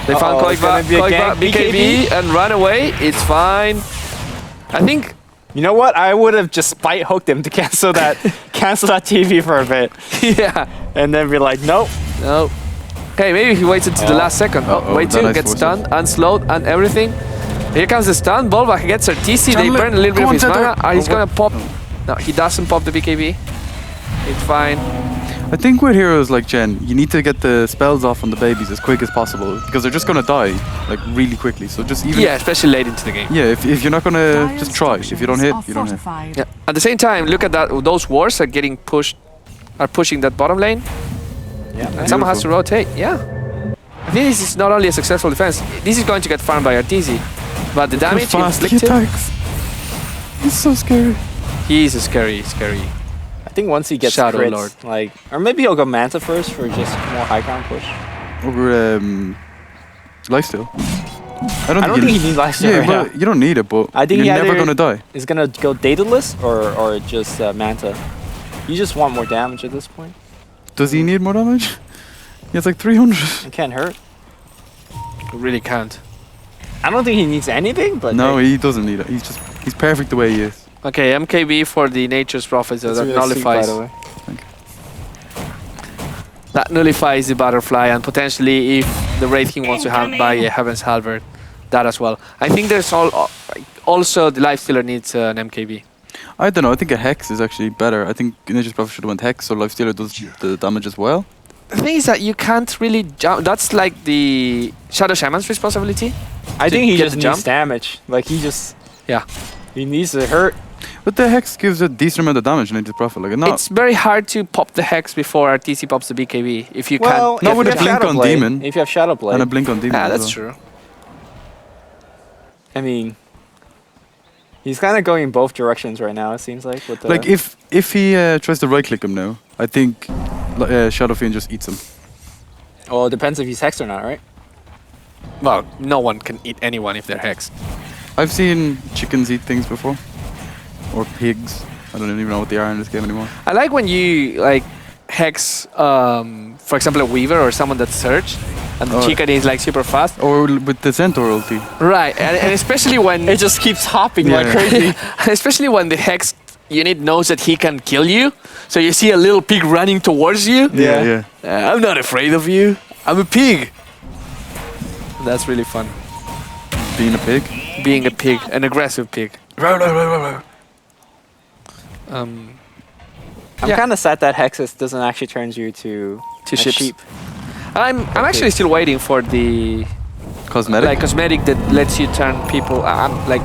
They found Uh-oh, it's gonna be a gang BKB and run away. It's fine. I think. You know what? I would have just spite hooked him to cancel that TV for a bit, Yeah. and then be like, nope. No. Okay, maybe he waits until the last second. Oh, Uh-oh, wait that till nice gets force stunned, unslowed, and everything. Here comes the stun. Bolbach gets her TC. They Chandler, burn a little bit come of on, his Chandler. mana. He's Oh, gonna what? pop. No, he doesn't pop the BKB. It's fine. I think with heroes like Jen, you need to get the spells off on the babies as quick as possible, because they're just gonna die like really quickly. So just even Yeah, especially late into the game. yeah, if you're not gonna Dire's just try. If you don't hit, structures you don't are hit. fortified. Yeah. At the same time, look at that. Those wars are getting pushed, are pushing that bottom lane, Yeah. and someone has to rotate. Yeah. I think this is not only a successful defense. This is going to get farmed by Arteezy, but the damage How fast he inflicted. attacks. It's so scary. He's a scary. I think once he gets Shadow crits, Lord. like, or maybe he'll go Manta first for just more high ground push. Over lifesteal. I don't think he needs lifesteal Yeah, right well, now. you don't need it, but I think you're he never either- gonna die. Is gonna go Daedalus or just Manta. You just want more damage at this point. Does he need more damage? He has like 300. It can't hurt. You really can't. I don't think he needs anything, but No, hey, he doesn't need it. He's perfect the way he is. Okay, MKB for the Nature's Prophet, so it's that really sick, by nullifies. the way. That nullifies the Butterfly, and potentially, if the Wraith King wants to have buy a Heaven's Halberd, that as well. I think there's also the Lifestealer needs an MKB. I don't know. I think a Hex is actually better. I think Ninja's probably should have went Hex, so Lifestealer does the damage as well. The thing is that you can't really jump. That's like the Shadow Shaman's responsibility. I To think he get just the needs jump? damage. Like he just Yeah. he needs to hurt. But the Hex gives a decent amount of damage in Ninja's Prophet. Like, not, It's very hard to pop the Hex before RTC pops the BKB if you Well, can't. Not if with you a have blink Shadow on Blade- Demon. If you have Shadow Blade, and a blink on Demon. Yeah, as that's well. true. I mean, he's kind of going in both directions right now. It seems like with the Like if he tries to right click him now, I think Shadow Fiend just eats him. well, it depends if he's hexed or not, right? Well, no one can eat anyone if they're hexed. I've seen chickens eat things before. or pigs. I don't even know what they are in this game anymore. I like when you like hex, for example, a Weaver or someone that surge, and the chicken is like super fast. Or with the Centaur ulti. Right, and especially when It just keeps hopping like Yeah. crazy. especially when the hex unit knows that he can kill you, so you see a little pig running towards you. Yeah. I'm not afraid of you. I'm a pig. That's really fun. Being a pig. Being a pig, an aggressive pig. I'm Yeah. kind of sad that Hexus doesn't actually turn you to a ships. sheep. I'm actually still waiting for the Cosmetic. cosmetic that lets you turn people. Like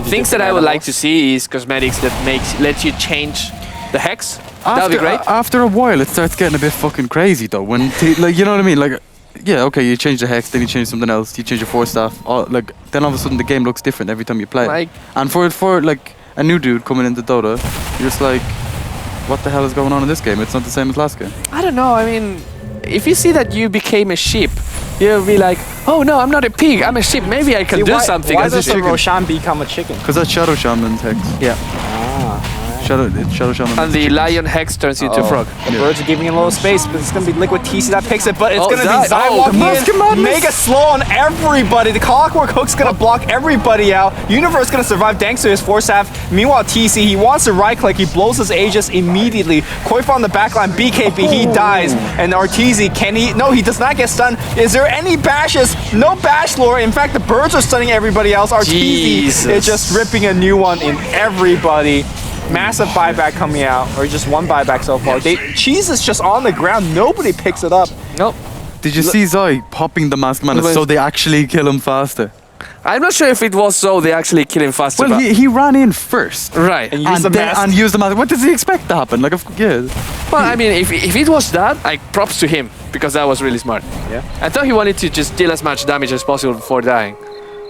things that I would like to see is cosmetics that lets you change the hex. That would be great. After a while, it starts getting a bit fucking crazy though. When like you know what I mean? Like, yeah, okay, you change the hex, then you change something else. You change your force staff. Like then all of a sudden the game looks different every time you play. Like- And for like a new dude coming into Dota, you're just like, what the hell is going on in this game? It's not the same as last game. I don't know. I mean, if you see that you became a sheep, you'll be like, oh no, I'm not a pig. I'm a sheep. Maybe I can See, do why, something Why as a does the sheep. Roshan become a chicken? Because that's Shadow Shaman's hex. Yeah. Shadow Shaman. And the lion hex turns you into a frog. The birds are giving you a little space, but it's going to be Liquid TC that picks it, but it's Oh, going to Zai- be Zai oh, walking Mask of in, Madness. mega slow on everybody. The Clockwork Hook's going to block everybody out. Universe going to survive thanks to his force staff. Meanwhile, TC, he wants to right click, he blows his Aegis immediately. Koifa on the backline, BKB, he dies. And Arteezy, can he? No, he does not get stunned. Is there any bashes? No bash lore. In fact, the birds are stunning everybody else. Arteezy Jesus. is just ripping a new one in everybody. Massive buyback coming out, or just one buyback so far. Cheese is just on the ground. Nobody picks it up. Nope. Did you see Zai popping the Mask Man Wait. so they actually kill him faster? I'm not sure if it was so they actually kill him faster. Well, but- he ran in first. right. And use the mask. And used the mask. What does he expect to happen? Like, yeah. Well, I mean, if it was that, props to him because that was really smart. Yeah. I thought he wanted to just deal as much damage as possible before dying.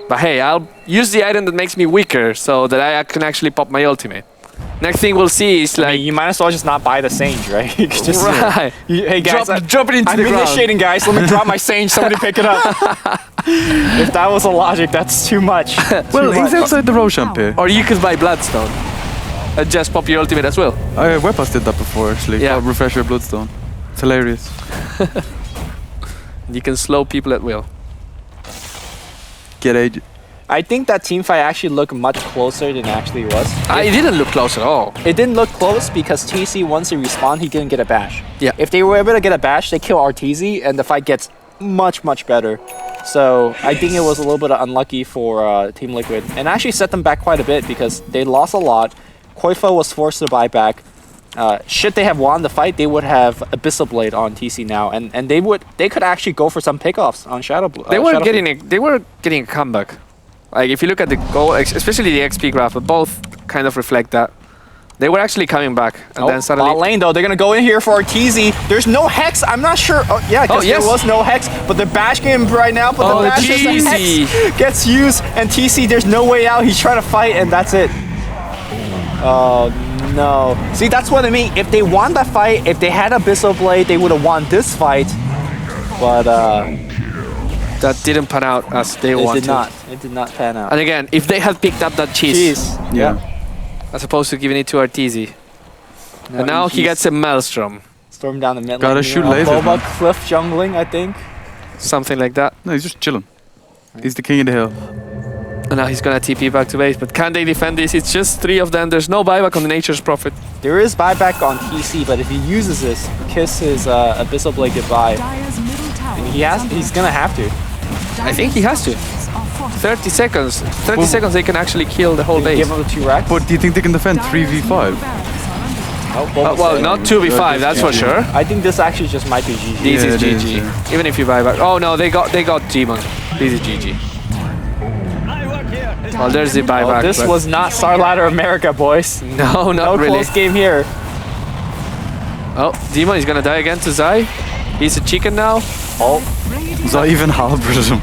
But hey, I'll use the item that makes me weaker so that I can actually pop my ultimate. Next thing we'll see is I like mean, you might as well just not buy the Sage, right? You could just, right. Hey guys, Drop it into I'm the ground. initiating, guys. Let me drop my Sage. Somebody pick it up. If that was a logic, that's too much. Well, he's outside the Roshan pit. Or you could buy Bloodstone and just pop your ultimate as well. Wepas did that before, actually. Yeah. Refresh your Bloodstone. It's hilarious. You can slow people at will. Get age. I think that team fight actually looked much closer than it actually was. It didn't look close at all. It didn't look close because TC, once he respawned, he didn't get a bash. Yeah. If they were able to get a bash, they kill Arteezy, and the fight gets much, much better. So I think it was a little bit unlucky for Team Liquid, and actually set them back quite a bit because they lost a lot. Koifa was forced to buy back. Should they have won the fight, they would have Abyssal Blade on TC now, and they could actually go for some pickoffs on Shadow. They were Shadow getting a comeback. Like if you look at the goal, especially the XP graph, but both kind of reflect that. They were actually coming back, and then suddenly. Bot lane though, they're gonna go in here for Arteezy. There's no hex. I'm not sure. Oh yeah, because yes. there was no hex, but they're bash game right now. But Oh, the bash is the TC. hex gets used, and TC, there's no way out. He's trying to fight, and that's it. Oh no! See, that's what I mean. If they won that fight, if they had Abyssal Blade, they would have won this fight. But that didn't pan out as they it wanted. did not. It did not pan out. And again, if they had picked up that cheese, Jeez. Yeah. as opposed to giving it to Arteezy, and now he he's gets a Maelstrom, storm down the mid lane. Gotta shoot lasers, Boba man. Cliff jungling, I think. something like that. No, he's just chilling. He's the king of the hill. And now he's gonna TP back to base. But can they defend this? It's just 3 of them. There's no buyback on the Nature's Prophet. There is buyback on TC, but if he uses this, kiss his Abyssal Blade goodbye. Dire's middle tower And is under he's gonna have to. I think he has to. attacks are fortified. 30 seconds. 30 seconds, they can actually kill the whole Give base. him the 2 racks. But do you think they can defend Dire's 3v5? middle barracks are under attack. Oh, Boba's Well, saying. not 2v5, that's for sure. I think this actually just might be GG. This Yeah, is it is, GG. yeah. Even if you buy back. Oh no, they got Demon. This is GG. Well, there's the Dire's buyback. This but- was not Star Ladder America, boys. no, not No really. close game here. Oh, Demon is gonna die again to Zai. He's a chicken now. Oh, Radiant Zai even halberded him.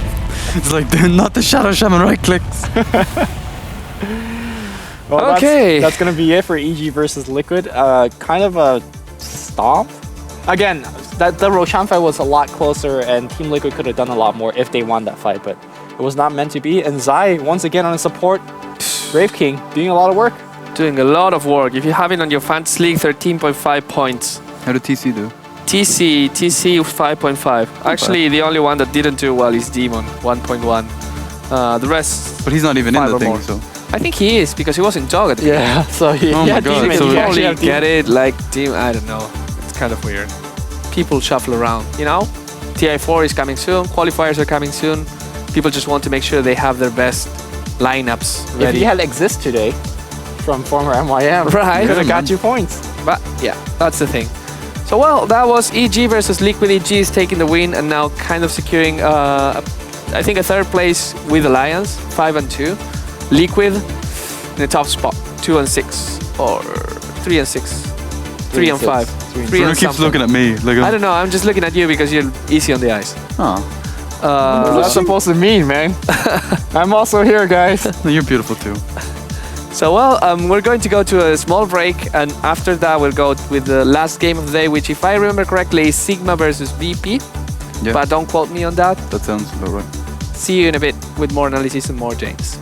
It's like, not the Shadow Shaman right clicks. well, Okay. That's gonna be it for EG versus Liquid. Kind of a stomp. Again, the Roshan fight was a lot closer, and Team Liquid could have done a lot more if they won that fight, but it was not meant to be. And Zai, once again on his support, Brave King, doing a lot of work. doing a lot of work. If you have it on your fantasy league, 13.5 points. How did TC do? TC 5.5. Actually, the only one that didn't do well is Demon, 1.1. The rest, But he's not even in 5 the or thing, more. so. I think he is because he was in dog at the Yeah, so he, Oh my God, Demon. so He he actually only have get Demon. it like team. I don't know. It's kind of weird. People shuffle around, you know. TI4 is coming soon. Qualifiers are coming soon. People just want to make sure they have their best lineups If ready. he had Exist today from former MYM, Right. could have Yeah, got you points. But yeah, that's the thing. So well, that was EG versus Liquid. EG is taking the win and now kind of securing, I think, a third place with Alliance, 5 and 2. Liquid in the top spot, 2 and 6 or 3 and 6, 3 and 5. 3 Bruno and keeps something. looking at me. Like, I don't know. I'm just looking at you because you're easy on the ice. Oh, What's that supposed to mean, man? I'm also here, guys. no, you're beautiful too. So well, we're going to go to a small break, and after that we'll go with the last game of the day, which, if I remember correctly, is Sigma versus VP. Yeah, But don't quote me on that. that sounds about right. See you in a bit with more analysis and more James.